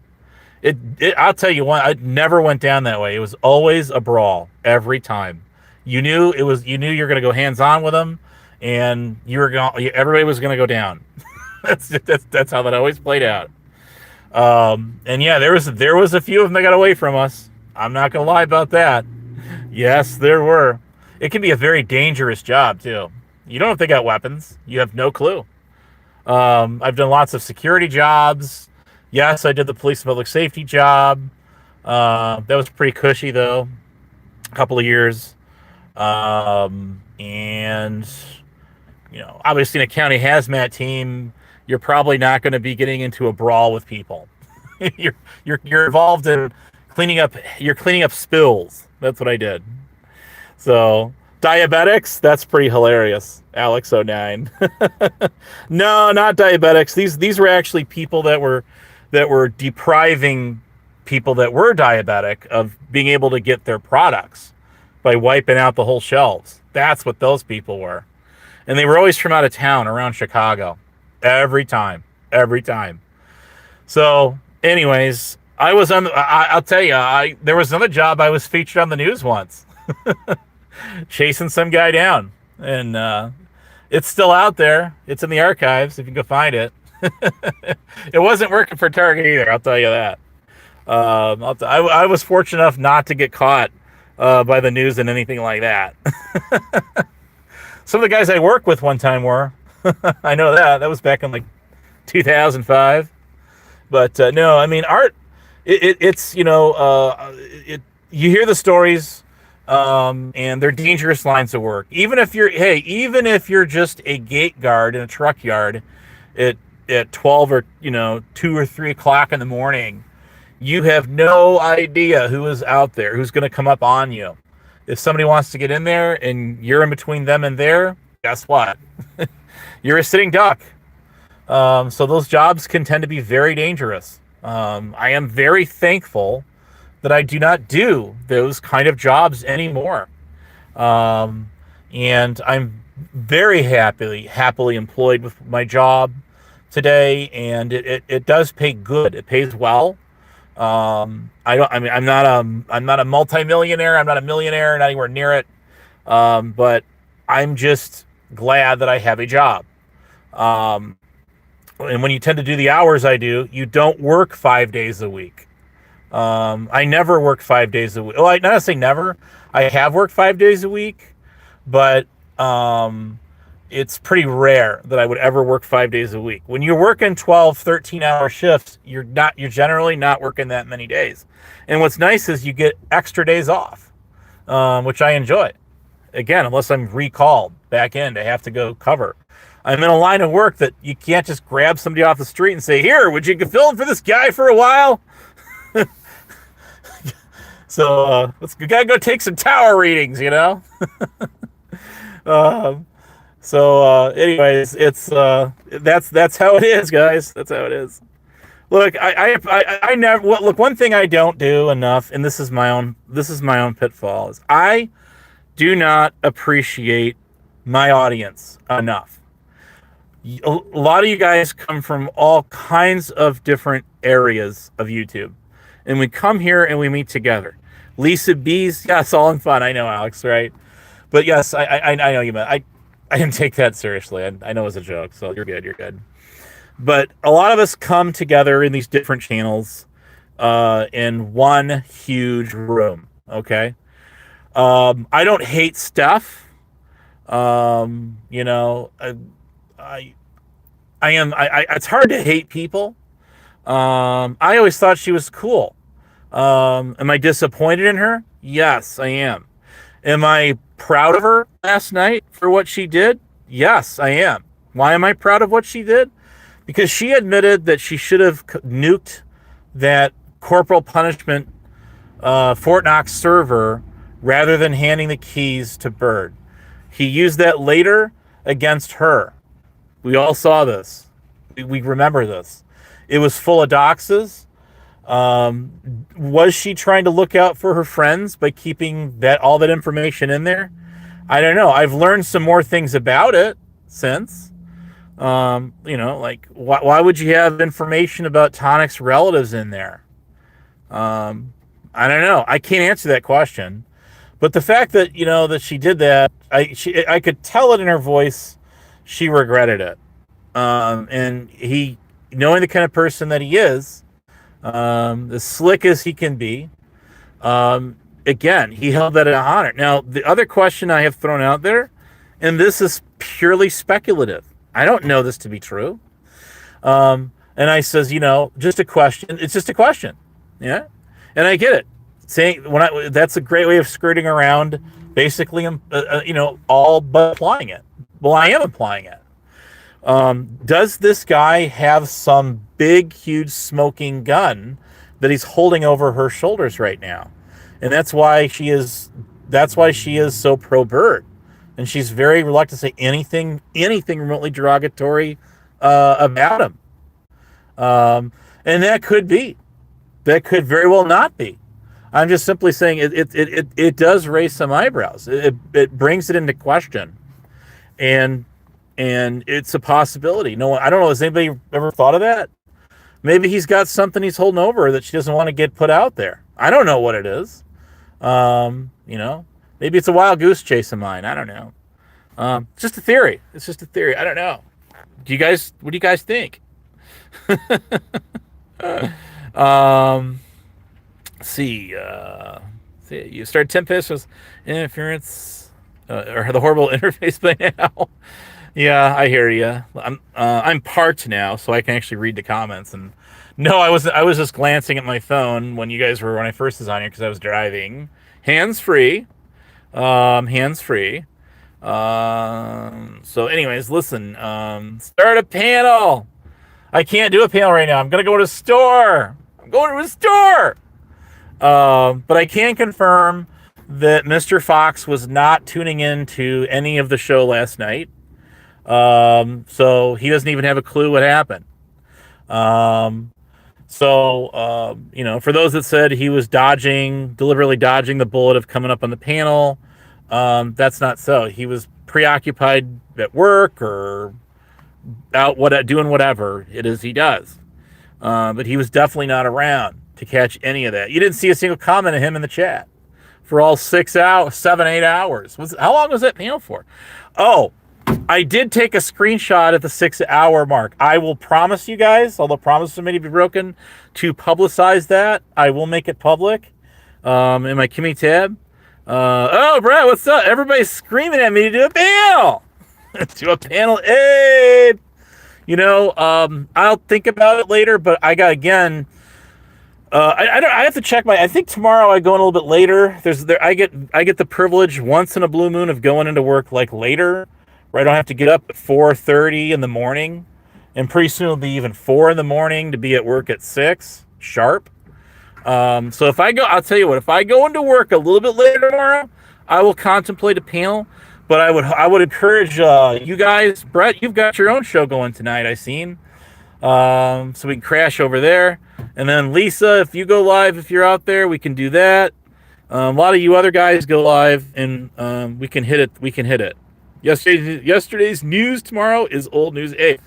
I'll tell you what, it never went down that way. It was always a brawl every time. You knew you knew you're going to go hands on with them, and everybody was going to go down. that's how that always played out. And yeah, there was a few of them that got away from us. I'm not going to lie about that. Yes, there were. It can be a very dangerous job too. You don't know if they got weapons. You have no clue. I've done lots of security jobs. Yes, I did the police and public safety job. That was pretty cushy though. A couple of years. And obviously in a county hazmat team, you're probably not going to be getting into a brawl with people. you're involved in cleaning up spills. That's what I did. So diabetics, that's pretty hilarious. Alex09. No, not diabetics. These were actually people that were depriving people that were diabetic of being able to get their products by wiping out the whole shelves. That's what those people were. And they were always from out of town around Chicago. Every time. So anyways, I'll tell you, there was another job I was featured on the news once. Chasing some guy down. And it's still out there. It's in the archives if you can go find it. It wasn't working for Target either, I'll tell you that. I was fortunate enough not to get caught by the news and anything like that. Some of the guys I worked with one time were. I know that. That was back in like 2005. But no, I mean, art, it's you hear the stories, and they're dangerous lines of work. Even if you're just a gate guard in a truck yard at 12 or 2 or 3 o'clock in the morning, you have no idea who is out there, who's going to come up on you. If somebody wants to get in there and you're in between them and there, guess what? You're a sitting duck. So those jobs can tend to be very dangerous. I am very thankful that I do not do those kind of jobs anymore. And I'm very happily employed with my job today, and it does pay good. It pays well. I'm not a multimillionaire. I'm not a millionaire, not anywhere near it. But I'm just glad that I have a job. And when you tend to do the hours I do, you don't work 5 days a week. I never work 5 days a week. Well, not to say never. I have worked 5 days a week, but it's pretty rare that I would ever work 5 days a week. When you're working 12, 13-hour shifts, you're generally not working that many days. And what's nice is you get extra days off, which I enjoy. Again, unless I'm recalled back in to have to go cover. I'm in a line of work that you can't just grab somebody off the street and say, "Here, would you fill in for this guy for a while?" So we gotta go take some tower readings, Anyways, it's that's how it is, guys. That's how it is. Look, I never look. One thing I don't do enough, and this is my own pitfall, is I do not appreciate my audience enough. A lot of you guys come from all kinds of different areas of YouTube, and we come here and we meet together. Lisa B's, yeah, it's all in fun. I know, Alex, right? But yes, I know you meant. I didn't take that seriously. I know it was a joke, so you're good. But a lot of us come together in these different channels in one huge room, okay? I don't hate Steph. You know, it's hard to hate people. I always thought she was cool. Am I disappointed in her? Yes, I am. Am I proud of her last night for what she did? Yes, I am. Why am I proud of what she did? Because she admitted that she should have nuked that corporal punishment Fort Knox server rather than handing the keys to Byrd. He used that later against her. We all saw this. We remember this. It was full of doxes. Was she trying to look out for her friends by keeping all that information in there? I don't know. I've learned some more things about it since. You know, like why would you have information about Tonic's relatives in there? I don't know. I can't answer that question. But the fact that, you know, that she did that, I could tell it in her voice. She regretted it. And he, knowing the kind of person that he is, as slick as he can be, again, he held that in honor. Now, the other question I have thrown out there, and this is purely speculative. I don't know this to be true. And I says, you know, just a question. It's just a question. Yeah. And I get it. Saying that's a great way of skirting around basically, you know, all but applying it. Well, I am applying it. Does this guy have some big, huge smoking gun that he's holding over her shoulders right now? And that's why she is so pro Byrd. And she's very reluctant to say anything remotely derogatory about him. And that could very well not be. I'm just simply saying it does raise some eyebrows. It brings it into question, and it's a possibility. No, I don't know. Has anybody ever thought of that? Maybe he's got something he's holding over that she doesn't want to get put out there. I don't know what it is. You know, maybe it's a wild goose chase of mine. I don't know. It's just a theory. It's just a theory. I don't know. What do you guys think? See, you start Tempest with interference or the horrible interface by now. Yeah, I hear you. I'm parked now, so I can actually read the comments. And no, I was just glancing at my phone when I first was on here because I was driving, hands free. So, anyways, listen. Start a panel. I can't do a panel right now. I'm gonna go to a store. But I can confirm that Mr. Fox was not tuning in to any of the show last night. So he doesn't even have a clue what happened. You know, for those that said he was deliberately dodging the bullet of coming up on the panel, that's not so. He was preoccupied at work or out doing whatever it is he does. But he was definitely not around to catch any of that. You didn't see a single comment of him in the chat for all 8 hours. How long was that panel for? Oh, I did take a screenshot at the 6-hour mark. I will promise you guys, although promises may be broken, to publicize that. I will make it public in my Kimmy tab. Oh, Brett, what's up? Everybody's screaming at me to do a panel. Do a panel, Abe. You know, I'll think about it later, but I got, again, I have to check I think tomorrow I go in a little bit later. I get the privilege once in a blue moon of going into work like later, where I don't have to get up at 4:30 in the morning, and pretty soon it'll be even 4 in the morning to be at work at 6 sharp. So I'll tell you what, if I go into work a little bit later tomorrow, I will contemplate a panel. But I would encourage you guys, Brett, you've got your own show going tonight, I seen. So we can crash over there. And then Lisa, if you go live, if you're out there, we can do that. A lot of you other guys go live, and we can hit it. Yesterday's news tomorrow is old news. Hey,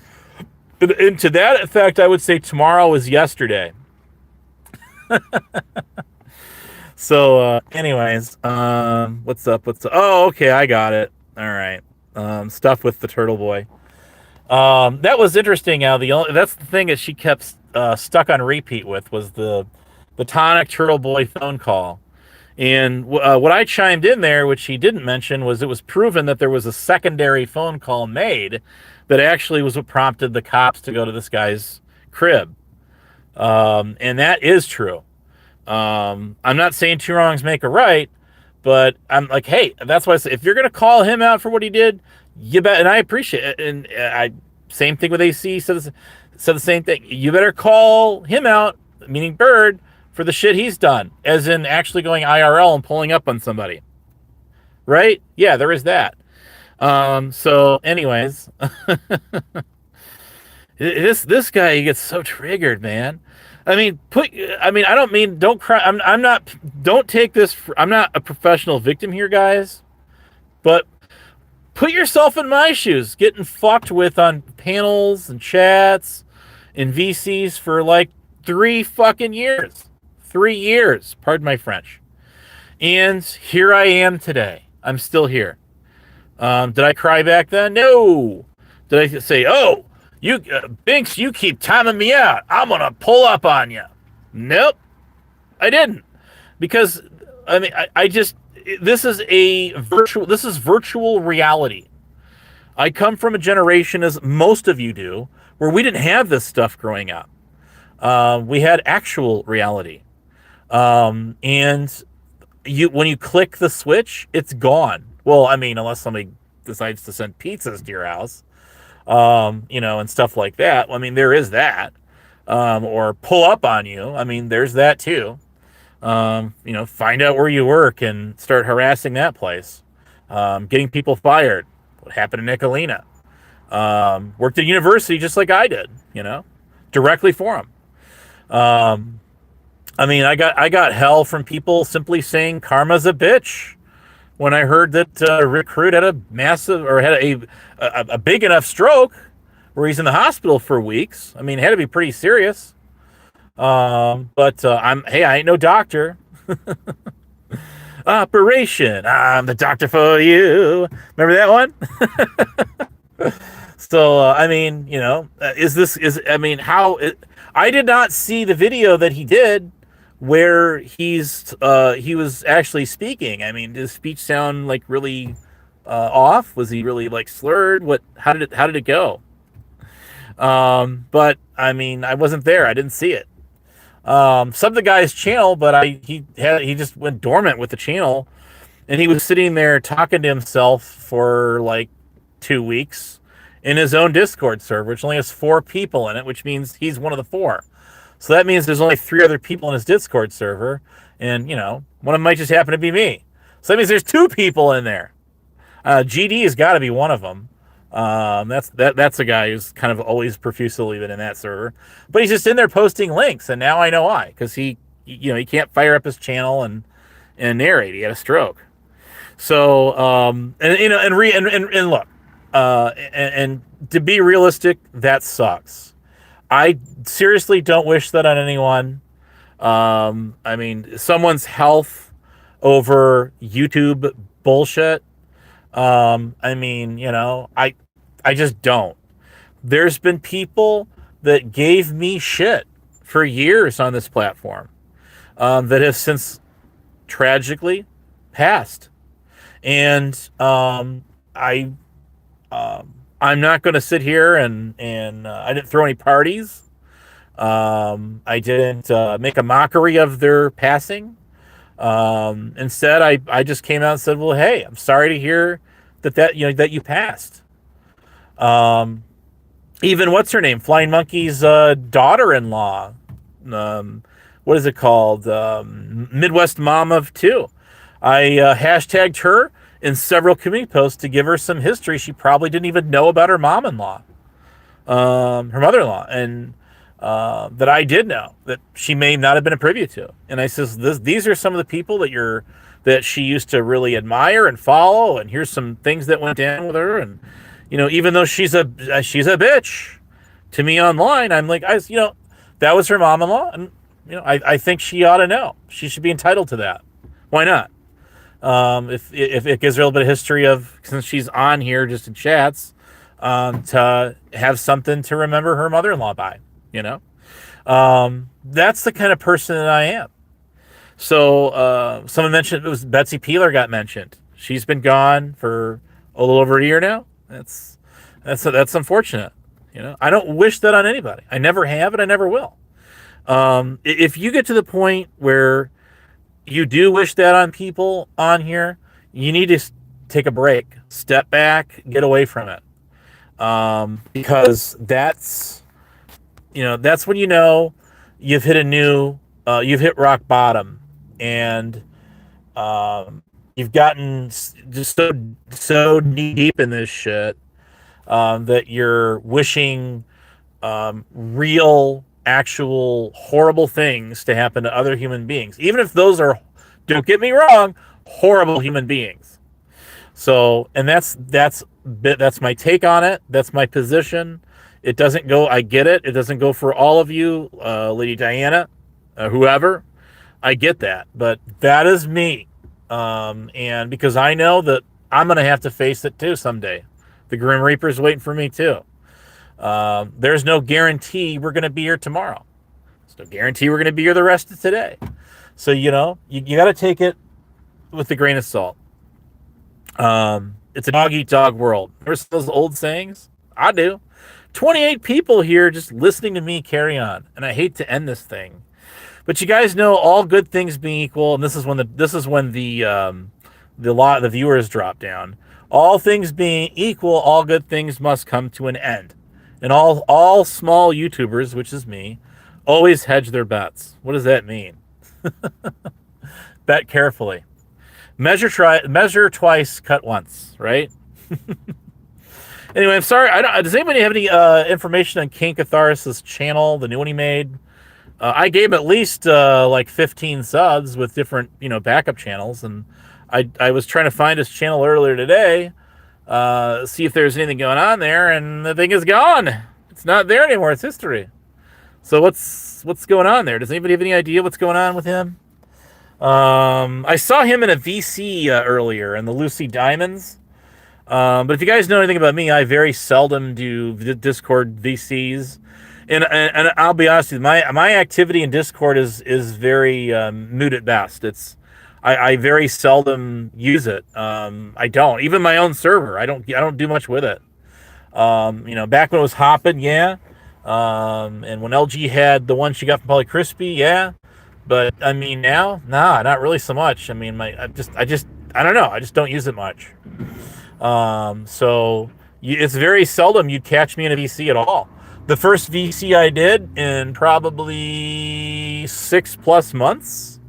and to that effect, I would say tomorrow is yesterday. So, anyways, what's up? Oh, okay, I got it. All right. Stuff with the Turtle Boy. That was interesting. That's the thing that she kept stuck on repeat with was the Tonic Turtle Boy phone call. And what I chimed in there, which he didn't mention, was it was proven that there was a secondary phone call made that actually was what prompted the cops to go to this guy's crib. And that is true. I'm not saying two wrongs make a right, but I'm like, hey, that's why I say, if you're going to call him out for what he did, you bet. And I appreciate it. And same thing with AC, said the same thing. You better call him out, meaning Bird, for the shit he's done, as in actually going IRL and pulling up on somebody. Right? Yeah, there is that. So anyways, this guy, he gets so triggered, man. I mean, I don't mean, don't cry. I'm not, don't take this, I'm not a professional victim here, guys, but put yourself in my shoes, getting fucked with on panels and chats and VCs for like 3 fucking years. 3 years, pardon my French. And here I am today. I'm still here. Did I cry back then? No. Did I say, oh, you Binks, you keep timing me out, I'm gonna pull up on you? Nope, I didn't, because I mean, I just, this is virtual reality. I come from a generation, as most of you do, where we didn't have this stuff growing up. We had actual reality, and when you click the switch, it's gone. Well, I mean, unless somebody decides to send pizzas to your house. And stuff like that. I mean, there is that. Or pull up on you. I mean, there's that too. Find out where you work and start harassing that place. Getting people fired. What happened to Nicolina? Worked at a university just like I did, directly for them. I mean, I got hell from people simply saying karma's a bitch. When I heard that Rick Hrud had a massive, or had a big enough stroke where he's in the hospital for weeks. I mean, it had to be pretty serious. But I ain't no doctor. Operation, I'm the doctor for you. Remember that one? So, I mean, I did not see the video that he did where he was actually speaking. I mean, did his speech sound like really off? Was he really like slurred? How did it go? But I mean, I wasn't there. I didn't see it. Subbed the guy's channel, but he just went dormant with the channel, and he was sitting there talking to himself for like 2 weeks in his own Discord server, which only has 4 people in it, which means he's one of the 4. So that means there's only 3 other people in his Discord server, and one of them might just happen to be me. So that means there's 2 people in there. GD has got to be one of them. That's a guy who's kind of always profusely been in that server, but he's just in there posting links, and now I know why, because he can't fire up his channel and narrate. He had a stroke. So look, and to be realistic, that sucks. I seriously don't wish that on anyone. I mean, someone's health over YouTube bullshit. I mean, I just don't. There's been people that gave me shit for years on this platform, that have since tragically passed. And, I'm not going to sit here and I didn't throw any parties. I didn't make a mockery of their passing. Instead, I just came out and said, well, hey, I'm sorry to hear that you passed. Even what's her name? Flying Monkey's daughter-in-law. What is it called? Midwest Mom of 2. I hashtagged her in several community posts to give her some history she probably didn't even know about her mom-in-law, her mother-in-law, and that I did know that she may not have been a privy to. And I says, these are some of the people that she used to really admire and follow, and here's some things that went down with her. And even though she's a bitch to me online, I'm like, that was her mom-in-law, and I think she ought to know. She should be entitled to that. Why not? If it gives her a little bit of history of, since she's on here just in chats, to have something to remember her mother-in-law by, that's the kind of person that I am. So someone mentioned, it was Betsy Peeler got mentioned. She's been gone for a little over a year now. That's unfortunate. I don't wish that on anybody. I never have, and I never will. If you get to the point where you do wish that on people on here, you need to take a break, step back, get away from it, because that's when you've hit you've hit rock bottom, and you've gotten just so knee deep in this shit that you're wishing real, actual horrible things to happen to other human beings, even if those are, don't get me wrong, horrible human beings. So, and that's my take on it. That's my position. It doesn't go, I get it. It doesn't go for all of you, Lady Diana, whoever. I get that, but that is me. And because I know that I'm going to have to face it too someday. The Grim Reaper's waiting for me too. There's no guarantee we're going to be here tomorrow. There's no guarantee we're going to be here the rest of today. So, you got to take it with a grain of salt. It's a dog-eat-dog world. Remember those old sayings? I do. 28 people here just listening to me carry on, and I hate to end this thing. But you guys know, all good things being equal, and this is when the viewers drop down. All things being equal, all good things must come to an end. And all small YouTubers, which is me, always hedge their bets. What does that mean? Bet carefully. Measure twice, cut once, right? Anyway, I'm sorry. Does anybody have any information on King Catharis' channel, the new one he made? I gave him at least like 15 subs with different, backup channels, and I was trying to find his channel earlier today, see if there's anything going on there, and the thing is gone. It's not there anymore. It's history. So what's going on there? Does anybody have any idea what's going on with him? I saw him in a VC earlier in the Lucy Diamonds. But if you guys know anything about me, I very seldom do Discord VCs. And I'll be honest with you, my activity in Discord is very moot at best. I very seldom use it. I don't. Even my own server, I don't do much with it. Back when it was hopping, yeah. And when LG had the one she got from Polly Crispy, yeah. But I mean now, nah, not really so much. I mean, I don't know. I just don't use it much. So it's very seldom you'd catch me in a VC at all. The first VC I did in probably 6+ months,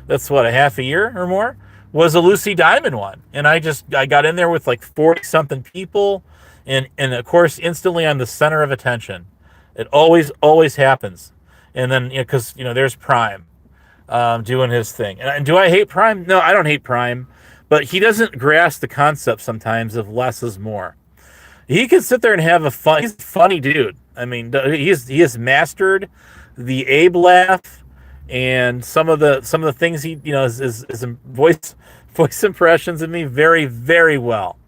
that's what, a half a year or more, was a Lucy Diamond one. And I got in there with like 40 something people. And of course, instantly I'm the center of attention. It always happens. And then, cause there's Prime, doing his thing. And do I hate Prime? No, I don't hate Prime, but he doesn't grasp the concept sometimes of less is more. He can sit there and have he's a funny dude. I mean, he has mastered the Abe laugh and some of the things he, his voice impressions of me very, very well.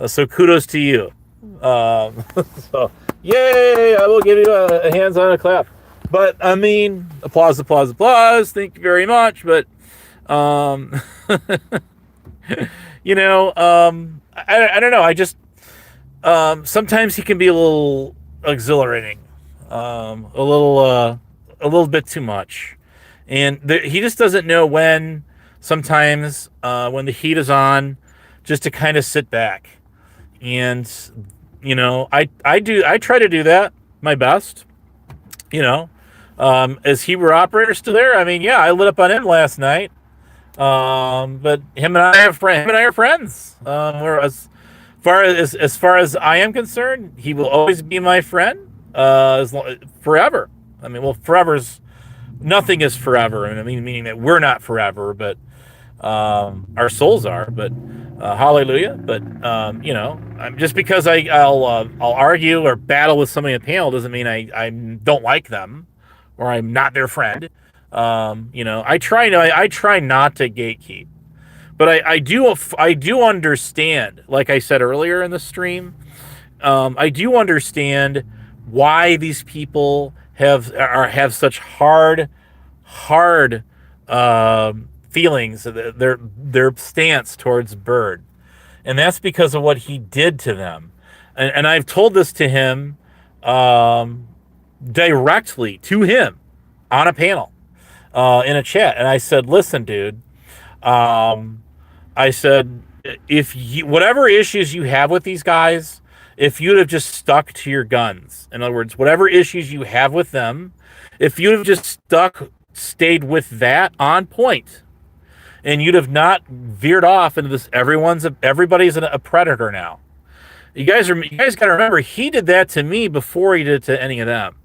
So kudos to you. So yay! I will give you a hands-on clap. But I mean, applause. Thank you very much. But I don't know. I just sometimes he can be a little exhilarating, a little bit too much, and he just doesn't know when. Sometimes when the heat is on, just to kind of sit back, and I try to do that my best. Is Hebrew Operator still there? I mean, yeah, I lit up on him last night. But him and I are friends. We're as far as I am concerned, he will always be my friend. Forever. I mean, well, nothing is forever. I mean, meaning that we're not forever, but our souls are. But hallelujah. But just because I'll argue or battle with somebody on the panel doesn't mean I don't like them or I'm not their friend. I try not to gatekeep, but I do understand, like I said earlier in the stream, I do understand why these people have such hard feelings, their stance towards Byrd, and that's because of what he did to them. And I've told this to him directly to him on a panel in a chat, and I said, "Listen, dude," I said, "if you, whatever issues you have with these guys, if you'd have just stuck to your guns, in other words, whatever issues you have with them, if you'd have just stayed with that on point, and you'd have not veered off into this, everybody's a predator now. You guys got to remember, he did that to me before he did it to any of them.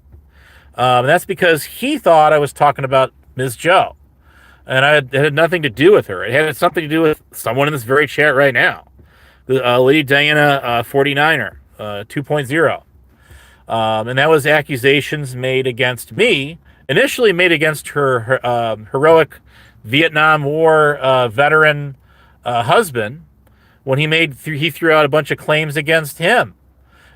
That's because he thought I was talking about Ms. Joe, and it had nothing to do with her. It had something to do with someone in this very chat right now, Lady Diana 49er 2.0. And that was accusations made against me, initially made against her heroic Vietnam War veteran husband, when he threw out a bunch of claims against him.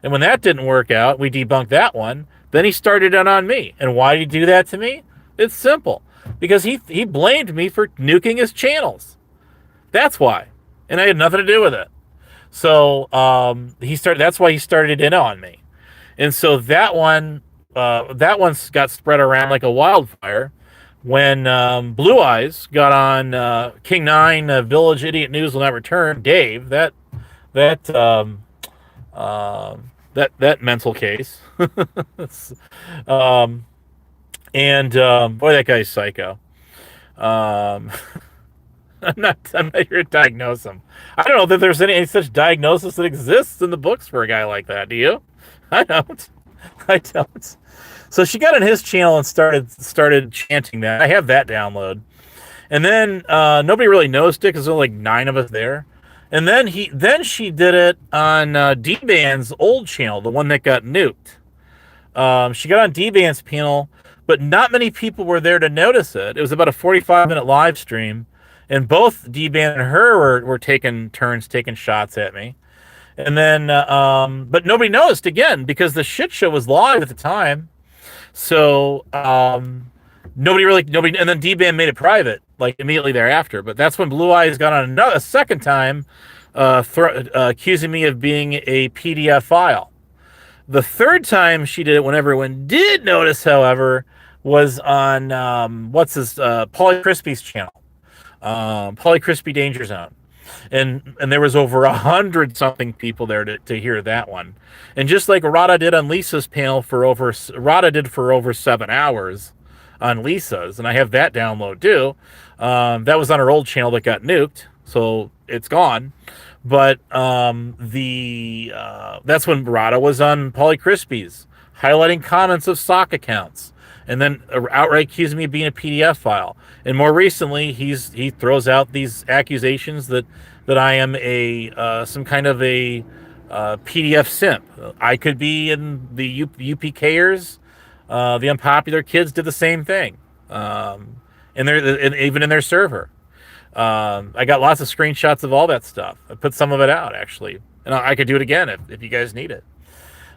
And when that didn't work out, we debunked that one. Then he started it on me. And why did he do that to me? It's simple. Because he blamed me for nuking his channels. That's why. And I had nothing to do with it. So that's why he started it on me. And so that one's got spread around like a wildfire. When Blue Eyes got on King 9 Village Idiot News Will Not Return, Dave, that mental case. Boy, that guy's psycho. I'm not here to diagnose him. I don't know that there's any such diagnosis that exists in the books for a guy like that. Do you? I don't. So she got on his channel and started chanting that. I have that download. And then nobody really noticed it because there were like 9 of us there. And then she did it on D-Band's old channel, the one that got nuked. She got on D-Band's panel, but not many people were there to notice it. It was about a 45-minute live stream, and both D-Band and her were taking turns taking shots at me. And then, but nobody noticed again because the shit show was live at the time. So nobody, and then D-Band made it private like immediately thereafter. But that's when Blue Eyes got on a second time, accusing me of being a PDF file. The third time she did it, when everyone did notice, however, was on Pauly Crispy's channel, Pauly Crispy Danger Zone. And there was over 100-something people there to hear that one. And just like Rada did on Lisa's panel Rada did for over 7 hours on Lisa's, and I have that download too. That was on her old channel that got nuked, so it's gone. But that's when Rada was on Pauly Crispy's, highlighting comments of sock accounts, and then outright accusing me of being a PDF file. And more recently, he throws out these accusations that I am some kind of a PDF simp. I could be in the UPKers. The unpopular kids did the same thing, and even in their server. I got lots of screenshots of all that stuff. I put some of it out actually, and I could do it again if you guys need it.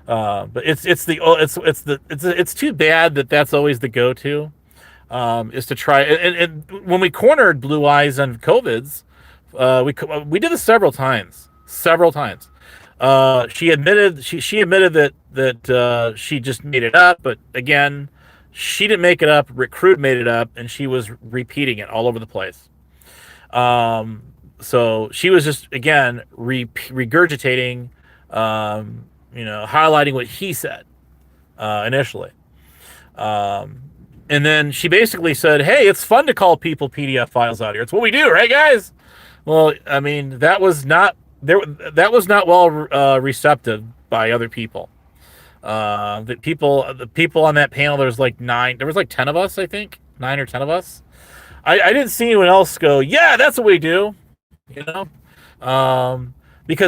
But it's too bad that that's always the go-to, is to try. And when we cornered Blue Eyes on COVIDs, we did this several times. She admitted that she just made it up, but again, she didn't make it up. Recruit made it up, and she was repeating it all over the place. So she was just again regurgitating. Highlighting what he said initially. And then she basically said, hey, it's fun to call people PDF files out here. It's what we do, right, guys? Well, I mean, that was not well receptive by other people. The people on that panel, there was like 10 of us, I think. 9 or 10 of us. I didn't see anyone else go, yeah, that's what we do. Because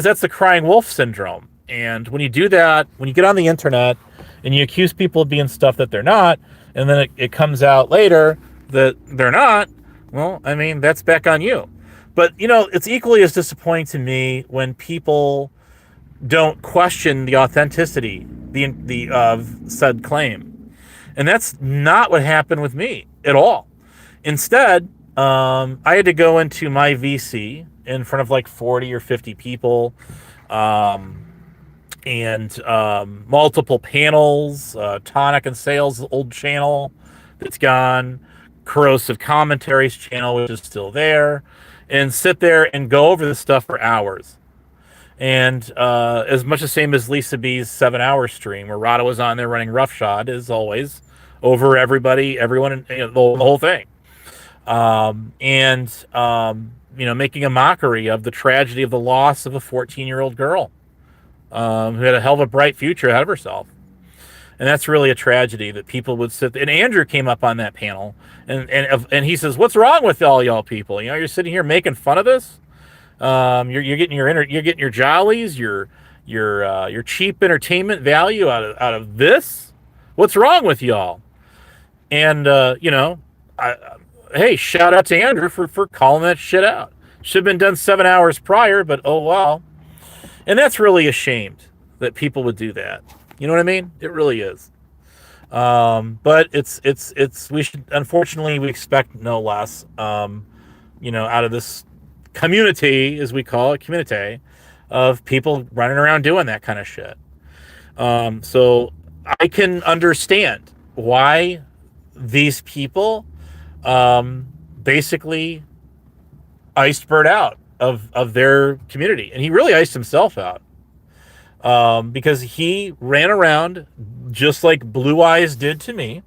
that's the crying wolf syndrome. And when you do that, when you get on the internet and you accuse people of being stuff that they're not, and then it comes out later that they're not, well, I mean, that's back on you. But, it's equally as disappointing to me when people don't question the authenticity of said claim. And that's not what happened with me at all. Instead, I had to go into my VC in front of like 40 or 50 people, um, and multiple panels, Tonic and Sales old channel that's gone, Corrosive Commentaries channel, which is still there, and sit there and go over this stuff for hours. And as much the same as Lisa B's 7 hour stream, where Rada was on there running roughshod, as always, over everybody, everyone, the whole thing. And making a mockery of the tragedy of the loss of a 14-year-old girl who had a hell of a bright future ahead of herself. And that's really a tragedy that people would sit there. And Andrew came up on that panel, and he says, "What's wrong with all y'all people? You're sitting here making fun of this. You're getting your jollies, your cheap entertainment value out of this. What's wrong with y'all?" And hey, shout out to Andrew for calling that shit out. Should have been done 7 hours prior, but oh well. And that's really ashamed that people would do that. You know what I mean? It really is. But it's we should, unfortunately, we expect no less. Out of this community, as we call it, community of people running around doing that kind of shit. So I can understand why these people basically iced Bert out of their community. And he really iced himself out. Because he ran around just like Blue Eyes did to me,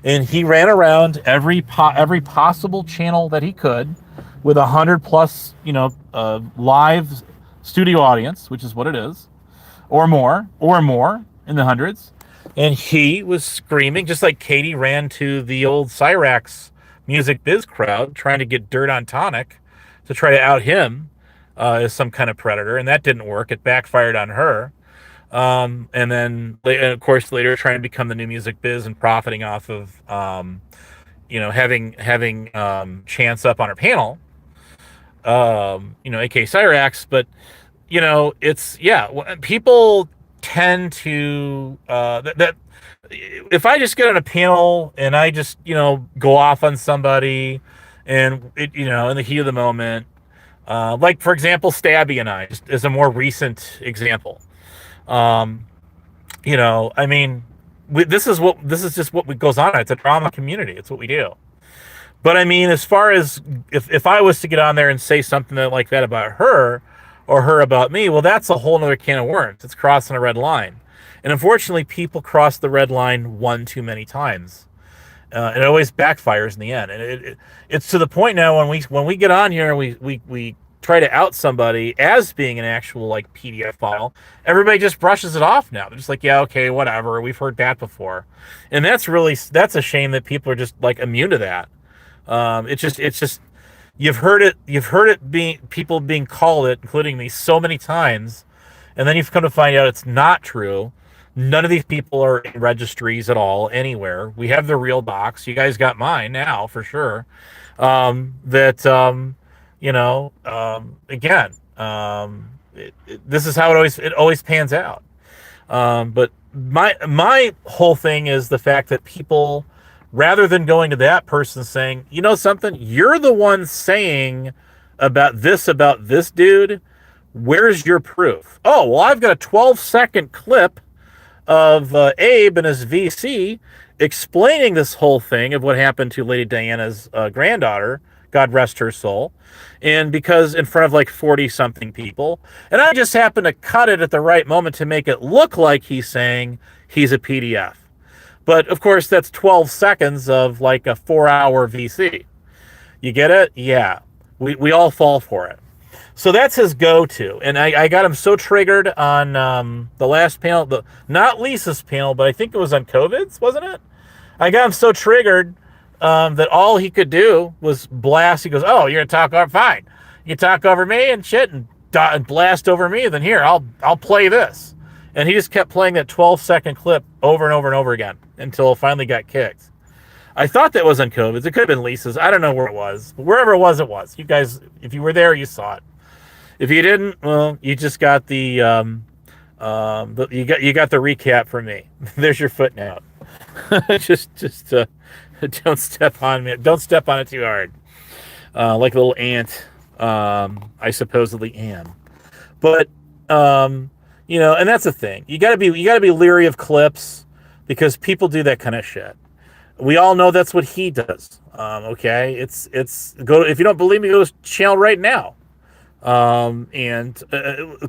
and he ran around every possible channel that he could with 100+ live studio audience, which is what it is, or more in the hundreds, and he was screaming just like Katie ran to the old Cyrax music biz crowd trying to get dirt on Tonic to try to out him as some kind of predator, and that didn't work. It backfired on her. And then, of course, later trying to become the new music biz and profiting off of, having Chance up on her panel, aka Cyrax. But, people tend to, that if I just get on a panel and I just, go off on somebody and, in the heat of the moment, like, for example, Stabby and I, just as a more recent example. This is just what goes on. It's a drama community. It's what we do. But I mean, as far as if I was to get on there and say something like that about her or her about me, well, that's a whole other can of worms. It's crossing a red line. And unfortunately, people cross the red line one too many times. It always backfires in the end. And it's to the point now when we get on here and we try to out somebody as being an actual like PDF file, everybody just brushes it off now. They're just like, yeah, okay, whatever. We've heard that before. And that's a shame that people are just like immune to that. It's just you've heard it being people being called it, including me, so many times, and then you've come to find out it's not true. None of these people are in registries at all anywhere. We have the real docs. You guys got mine now for sure. This is how it always pans out. But my whole thing is the fact that people, rather than going to that person saying, you know something, you're the one saying about this dude, where's your proof? Oh, well, I've got a 12-second clip of Abe and his VC explaining this whole thing of what happened to Lady Diana's granddaughter, God rest her soul, and because in front of like 40-something people, and I just happened to cut it at the right moment to make it look like he's saying he's a PDF. But of course, that's 12 seconds of like a 4-hour VC. You get it? Yeah. We all fall for it. So that's his go-to. And I got him so triggered on the last panel, not Lisa's panel, but I think it was on COVID's, wasn't it? I got him so triggered that all he could do was blast. He goes, oh, you're going to talk over, fine. You talk over me and shit and blast over me, then here, I'll play this. And he just kept playing that 12-second clip over and over and over again until it finally got kicked. I thought that was on COVID's. It could have been Lisa's. I don't know where it was. But wherever it was, it was. You guys, if you were there, you saw it. If you didn't, well, you just got you got the recap from me. There's your footnote. just Don't step on me. Don't step on it too hard. Like a little ant, I supposedly am. But you know, and that's the thing. You gotta be leery of clips because people do that kind of shit. We all know that's what he does. Okay, it's go. If you don't believe me, go to channel right now. And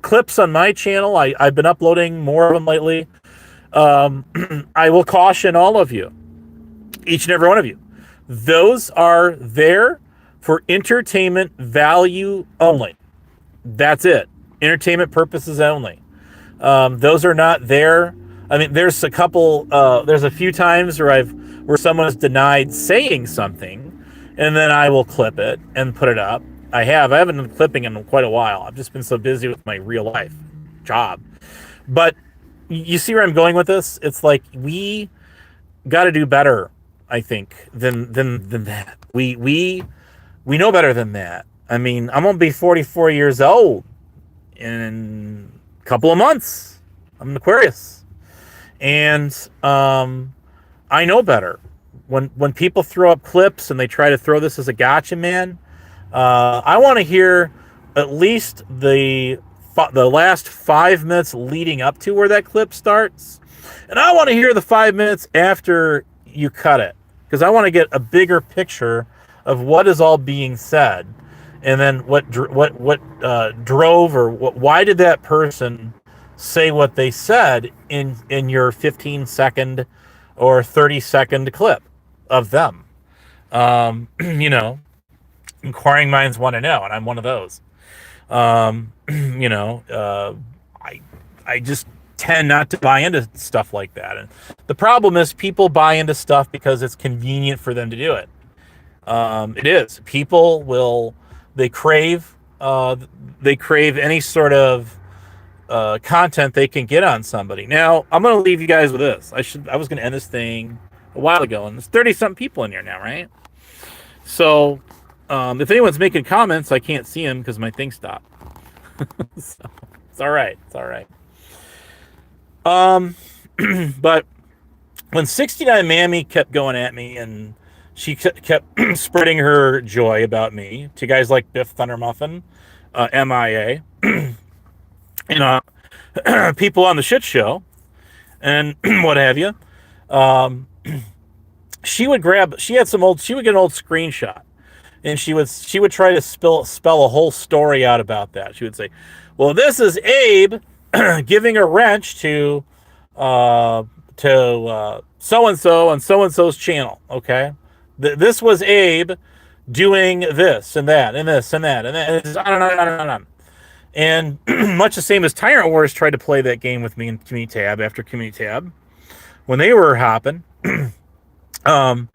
clips on my channel. I've been uploading more of them lately. I will caution all of you, each and every one of you. Those are there for entertainment value only. That's it. Entertainment purposes only. Those are not there. I mean, there's a few times where someone has denied saying something, and then I will clip it and put it up. I haven't been clipping in quite a while. I've just been so busy with my real life job. But you see where I'm going with this? It's like we got to do better, I think, than that. We know better than that. I mean, I'm gonna be 44 years old in a couple of months. I'm an Aquarius, and I know better. When people throw up clips and they try to throw this as a gotcha, man, I want to hear at least the last 5 minutes leading up to where that clip starts, and I want to hear the 5 minutes after you cut it, because I want to get a bigger picture of what is all being said, and then what drove or why did that person say what they said in your 15-second or 30-second clip of them. You know, inquiring minds want to know, and I'm one of those. You know, I just tend not to buy into stuff like that. And the problem is people buy into stuff because it's convenient for them to do it. It is. People they crave any sort of content they can get on somebody. Now, I'm going to leave you guys with this. I was going to end this thing a while ago, and there's 30-something people in here now, right? So, if anyone's making comments, I can't see them because my thing stopped. So, it's all right. It's all right. But when 69 Mammy kept going at me, and she kept spreading her joy about me to guys like Biff Thunder Muffin, MIA, and people on the shit show, and what have you, she would get an old screenshot, and she would try to spell a whole story out about that. She would say, well, this is Abe giving a wrench to so-and-so on so-and-so's channel, okay? This was Abe doing this and that and this and that and that. And on. And much the same as Tyrant Wars tried to play that game with me in Community Tab after Community Tab. When they were hopping, I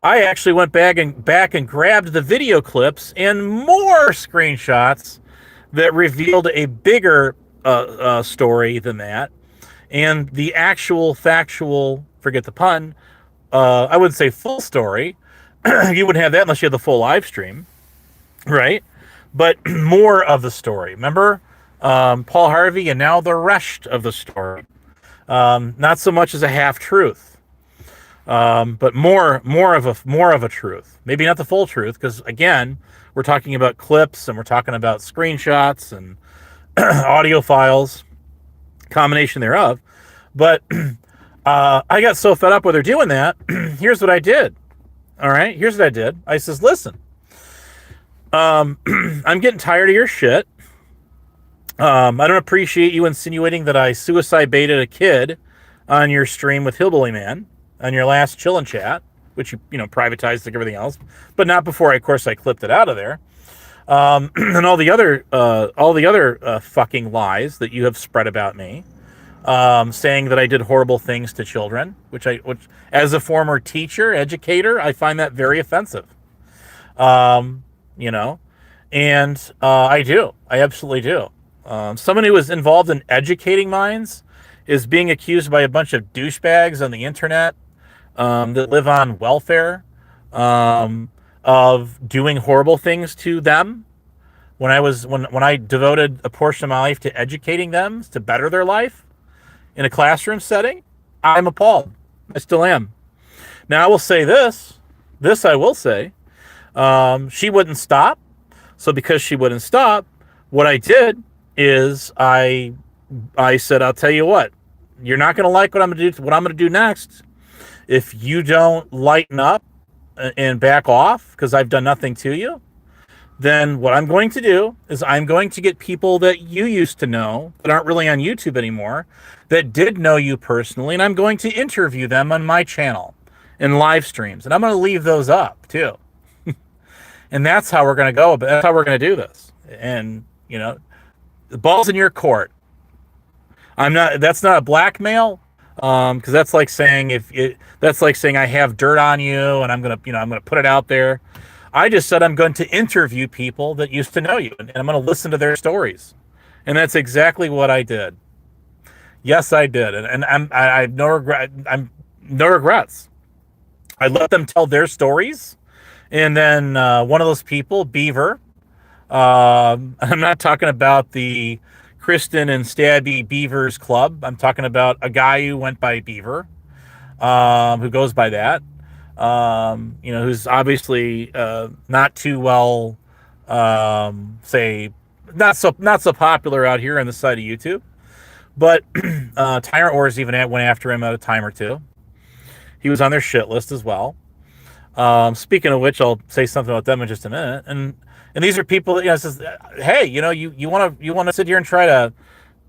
actually went back and grabbed the video clips and more screenshots that revealed a bigger story than that. And the actual factual, forget the pun, I wouldn't say full story. You wouldn't have that unless you had the full live stream, right? But more of the story. Remember Paul Harvey, and now the rest of the story. Not so much as a half truth, but more of a truth. Maybe not the full truth, because again, we're talking about clips and we're talking about screenshots and audio files, combination thereof. But I got so fed up with her doing that. Here's what I did. All right, here's what I did. I says, listen, I'm getting tired of your shit. I don't appreciate you insinuating that I suicide baited a kid on your stream with Hillbilly Man on your last Chillin' Chat, which you privatized like everything else, but not before I clipped it out of there. And all the other fucking lies that you have spread about me, saying that I did horrible things to children, which as a former teacher, educator, I find that very offensive. And I do. I absolutely do. Someone who is involved in educating minds is being accused by a bunch of douchebags on the internet that live on welfare of doing horrible things to them. When I devoted a portion of my life to educating them to better their life in a classroom setting, I'm appalled. I still am. Now, I will say this. this I will say, she wouldn't stop. So because she wouldn't stop, what I did is I said, I'll tell you what, you're not going to like what I'm going to do. What I'm going to do next, if you don't lighten up and back off, because I've done nothing to you, then what I'm going to do is I'm going to get people that you used to know that aren't really on YouTube anymore, that did know you personally, and I'm going to interview them on my channel in live streams, and I'm going to leave those up too. And that's how we're going to go. That's how we're going to do this. And the ball's in your court. That's not a blackmail, because that's like saying I have dirt on you and I'm gonna put it out there. I just said I'm going to interview people that used to know you, and I'm going to listen to their stories, and that's exactly what I did. Yes, I did, and I have no regret. I'm no regrets. I let them tell their stories, and then one of those people, Beaver. I'm not talking about the Kristen and Stabby Beavers Club. I'm talking about a guy who went by Beaver, who goes by that. Who's obviously not too well, say, not so popular out here on the side of YouTube. But Tyrant Wars even went after him at a time or two. He was on their shit list as well. Speaking of which, I'll say something about them in just a minute. And these are people that says, hey, you want to sit here and try to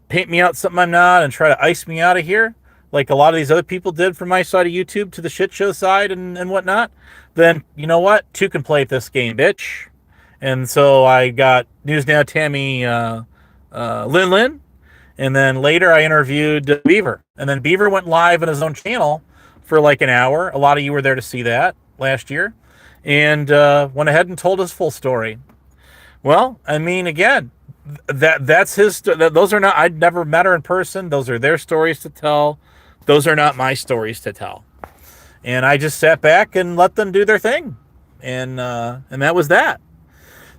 paint me out something I'm not, and try to ice me out of here, like a lot of these other people did from my side of YouTube to the shit show side and whatnot. Then you know what? Two can play this game, bitch. And so I got News Now Tammy Lin, and then later I interviewed Beaver, and then Beaver went live on his own channel for like an hour. A lot of you were there to see that last year, and went ahead and told his full story. Well, I mean, again, that's his. Those are not. I'd never met her in person. Those are their stories to tell. Those are not my stories to tell. And I just sat back and let them do their thing, and that was that.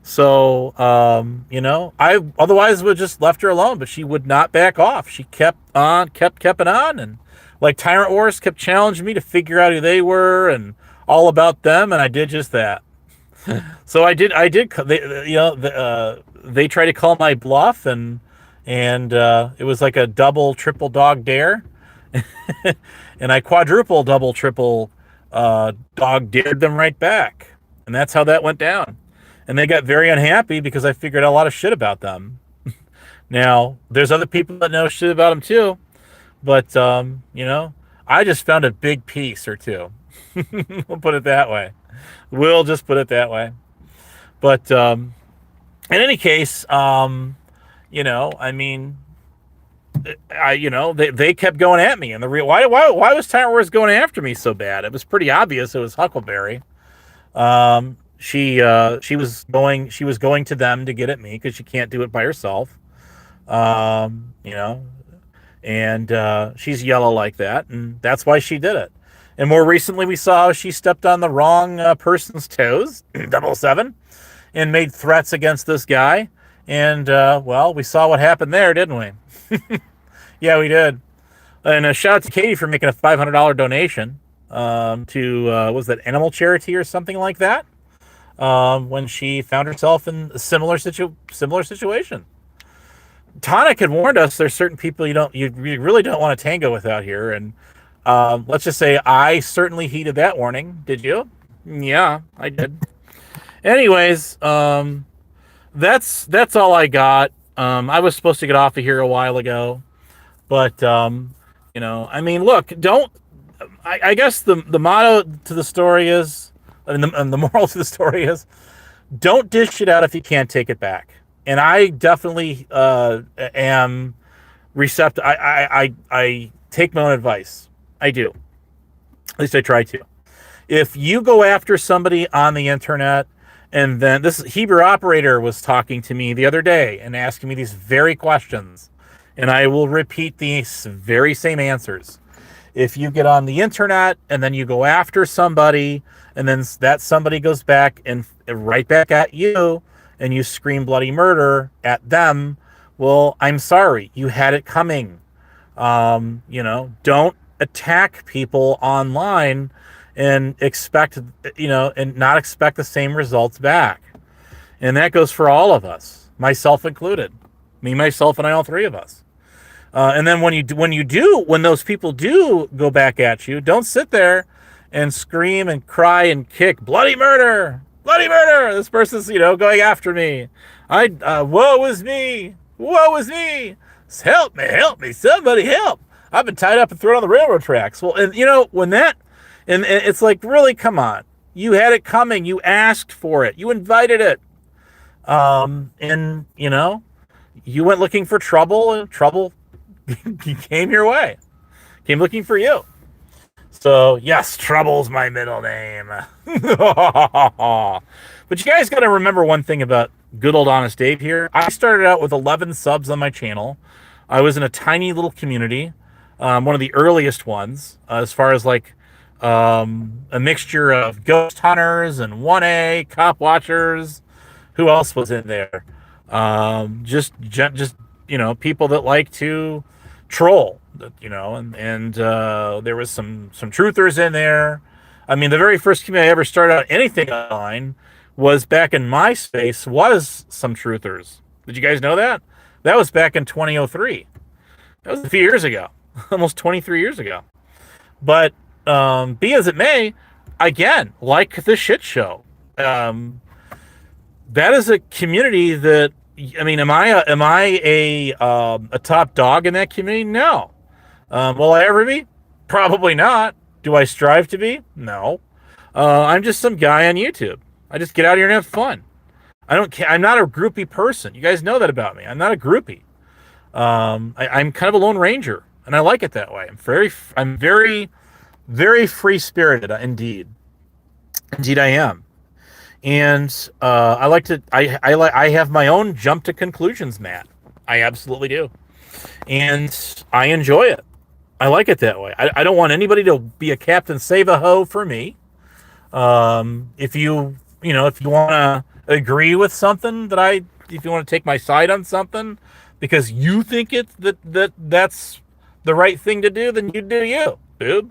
So I otherwise would just left her alone, but she would not back off. She kept on, kept it on, and like Tyrant Wars kept challenging me to figure out who they were and all about them, and I did just that. So I did. They tried to call my bluff, and it was like a double, triple dog dare, and I quadruple, double, triple dog dared them right back, and that's how that went down. And they got very unhappy because I figured out a lot of shit about them. Now there's other people that know shit about them too, but I just found a big piece or two. We'll put it that way. We'll just put it that way. But in any case, I mean, they kept going at me, and why was Tyrant Wars going after me so bad? It was pretty obvious. It was Huckleberry. She was going to them to get at me because she can't do it by herself. And she's yellow like that, and that's why she did it. And more recently, we saw how she stepped on the wrong person's toes, 007, and made threats against this guy. And, we saw what happened there, didn't we? Yeah, we did. And a shout out to Katie for making a $500 donation to, was that Animal Charity or something like that? When she found herself in a similar situation. Tonic had warned us there's certain people you really don't want to tango with out here, and let's just say I certainly heeded that warning. Did you? Yeah, I did. Anyways, that's all I got. I was supposed to get off of here a while ago, but I mean, look, don't. I guess the motto to the story is, and the moral to the story is, don't dish it out if you can't take it back. And I definitely am receptive. I take my own advice. I do. At least I try to. If you go after somebody on the internet, and then this Hebrew operator was talking to me the other day and asking me these very questions, and I will repeat these very same answers. If you get on the internet and then you go after somebody, and then that somebody goes back and right back at you, and you scream bloody murder at them, well, I'm sorry, you had it coming. Don't attack people online and expect, and not expect the same results back. And that goes for all of us, myself included, me, myself, and all three of us. And then when those people do go back at you, don't sit there and scream and cry and kick, bloody murder, bloody murder. This person's, going after me. Woe is me. Woe is me. Help me, somebody help. I've been tied up and thrown on the railroad tracks. Well, and and it's like, really, come on. You had it coming. You asked for it. You invited it. And you went looking for trouble, and trouble came your way. Came looking for you. So, yes, Trouble's my middle name. But you guys got to remember one thing about good old Honest Dave here. I started out with 11 subs on my channel. I was in a tiny little community, one of the earliest ones, as far as like a mixture of ghost hunters and 1A, cop watchers. Who else was in there? Just people that like to troll, and there was some truthers in there. I mean, the very first community I ever started out anything online was back in MySpace, was some truthers. Did you guys know that? That was back in 2003. That was a few years ago, almost 23 years ago. But be as it may, again, like the shit show, that is a community that, I mean, am I a top dog in that community? No. Will I ever be? Probably not. Do I strive to be? No. I'm just some guy on YouTube. I just get out here and have fun. I'm not a groupie person. You guys know that about me. I'm not a groupie. I'm kind of a lone ranger, and I like it that way. I'm very, very free spirited. Indeed I am. And I have my own jump to conclusions, Matt. I absolutely do. And I enjoy it. I like it that way. I don't want anybody to be a Captain Save-A-Ho for me. If you want to agree with something if you want to take my side on something because you think that's the right thing to do, then you do you, dude.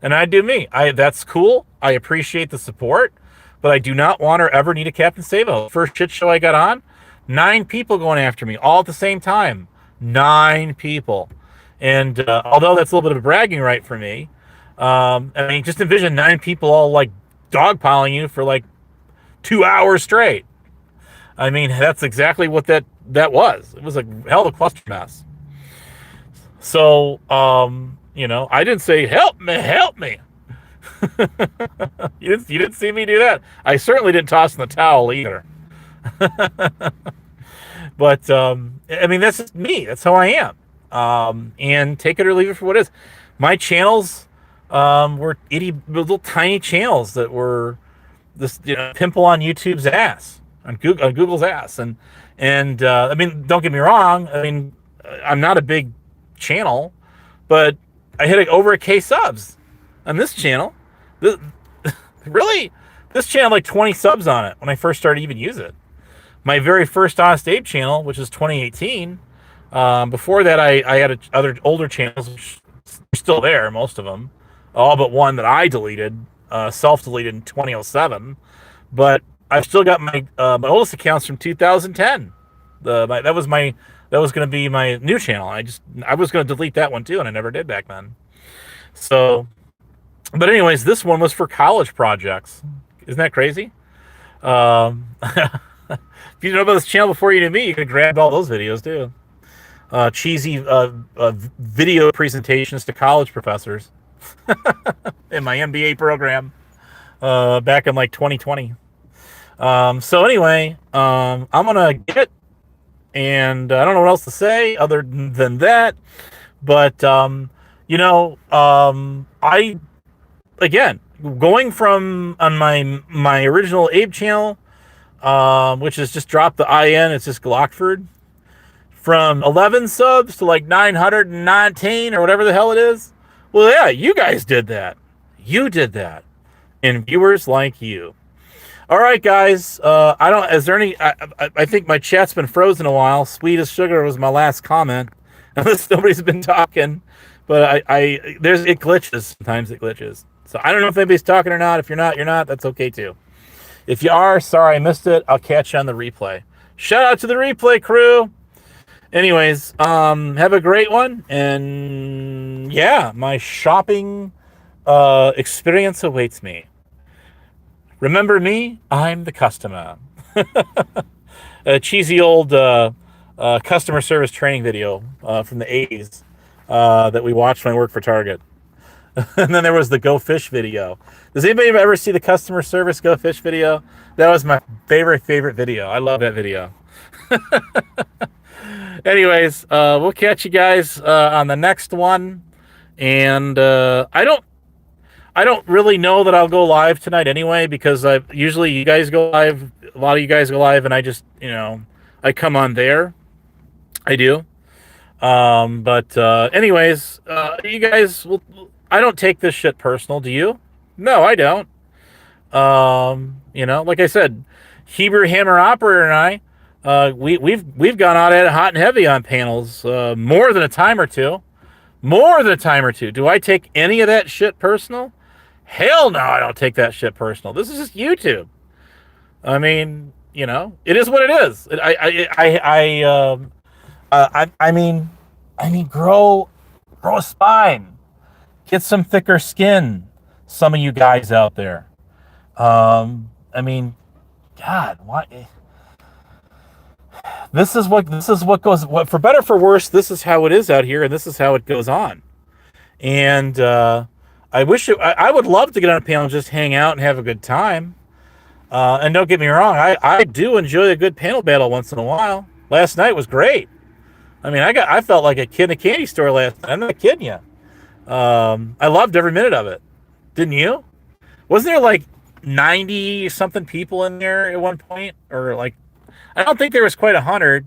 And I do me. That's cool. I appreciate the support, but I do not want or ever need a Captain Save-A-Ho. First shit show I got on, 9 people going after me all at the same time. 9 people. And although that's a little bit of a bragging right for me, I mean, just envision 9 people all like dogpiling you for like 2 hours straight. I mean, that's exactly what that was. It was a hell of a cluster mess. So, I didn't say, help me. You didn't see me do that. I certainly didn't toss in the towel either. But, I mean, that's just me. That's how I am. And take it or leave it for what it is. My channels were little tiny channels that were this pimple on YouTube's ass, on Google's ass. And I mean, don't get me wrong. I mean, I'm not a big channel, but I hit over a K subs on this channel. This channel had like 20 subs on it when I first started even use it. My very first Honest Abe channel, which is 2018. Before that, I had other older channels, which are still there, most of them, all but one that I deleted, self-deleted in 2007. But I've still got my oldest accounts from 2010. That was going to be my new channel. I was going to delete that one too, and I never did back then. So, but anyways, this one was for college projects. Isn't that crazy? If you know about this channel before you knew me, you could grab all those videos too. Cheesy video presentations to college professors in my MBA program back in like 2020. So anyway, I'm gonna get, and I don't know what else to say other than that. But I again going from on my original Abe channel, which is just dropped the IN. It's just Glockford. From 11 subs to like 919 or whatever the hell it is. Well, yeah, you guys did that. You did that. And viewers like you. All right, guys. I think my chat's been frozen a while. Sweet as sugar was my last comment. Unless nobody's been talking. But it glitches. Sometimes it glitches. So I don't know if anybody's talking or not. If you're not, you're not. That's okay too. If you are, sorry I missed it. I'll catch you on the replay. Shout out to the replay crew. Anyways, have a great one. And yeah, my shopping experience awaits me. Remember me? I'm the customer. A cheesy old customer service training video from the 80s that we watched when I worked for Target. And then there was the Go Fish video. Does anybody ever see the customer service Go Fish video? That was my favorite video. I love that video. Anyways, we'll catch you guys on the next one. And I don't really know that I'll go live tonight anyway, because usually you guys go live. A lot of you guys go live, and I just, I come on there. I do. But anyways, you guys will. I don't take this shit personal. Do you? No, I don't. Like I said, Hebrew Hammer Operator and I, we've gone out at it hot and heavy on panels, more than a time or two. Do I take any of that shit personal? Hell no, I don't take that shit personal. This is just YouTube. I mean, it is what it is. I mean, grow a spine. Get some thicker skin, some of you guys out there. I mean, God, why? This is what goes. What, for better for worse, this is how it is out here, and this is how it goes on. And I would love to get on a panel and just hang out and have a good time. And don't get me wrong, I do enjoy a good panel battle once in a while. Last night was great. I mean, I felt like a kid in a candy store last night. I'm not kidding you. I loved every minute of it. Didn't you? Wasn't there like 90 something people in there at one point? Or like, I don't think there was quite 100,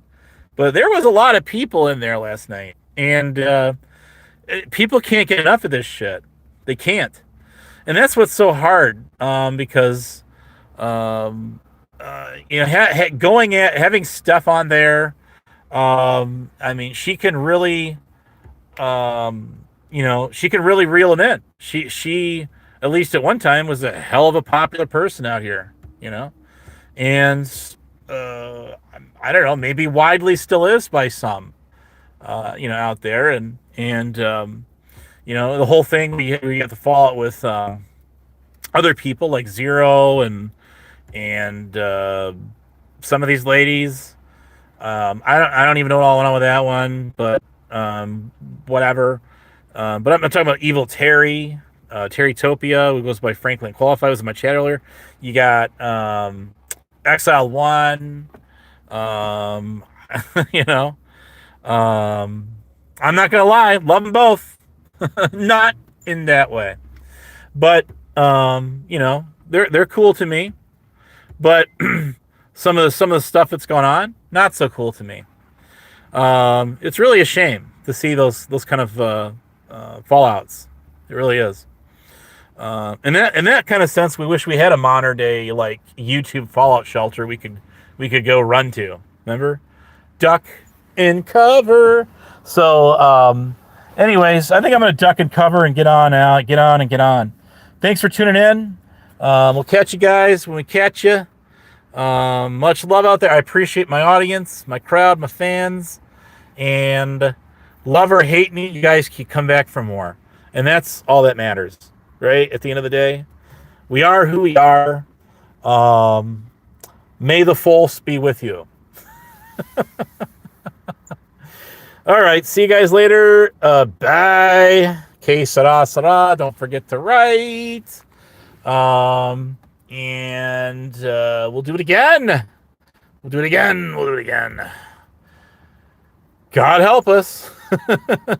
but there was a lot of people in there last night. And people can't get enough of this shit. They can't. And that's what's so hard, because having Steph on there, I mean, she can really she can really reel them in. She at least at one time was a hell of a popular person out here, and I don't know, maybe widely still is by some, out there, and the whole thing we have to follow it with other people like Zero and some of these ladies. I don't even know what all went on with that one, but whatever. But I'm talking about Evil Terry, Terrytopia, who goes by Franklin Qualified, was in my chat earlier. You got Exile One. I'm not gonna lie, love them both. Not in that way, but they're cool to me. But some of the stuff that's going on, not so cool to me. It's really a shame to see those kind of fallouts. It really is. In that kind of sense, we wish we had a modern day like YouTube fallout shelter we could go run to. Remember, duck and cover. So, anyways, I think I'm gonna duck and cover and get on. Thanks for tuning in. We'll catch you guys when we catch you. Much love out there. I appreciate my audience, my crowd, my fans, and love or hate me, you guys keep come back for more. And that's all that matters, right? At the end of the day, we are who we are. May the force be with you. All right, see you guys later. Bye. Que sera, sera. Don't forget to write. And we'll do it again. God help us.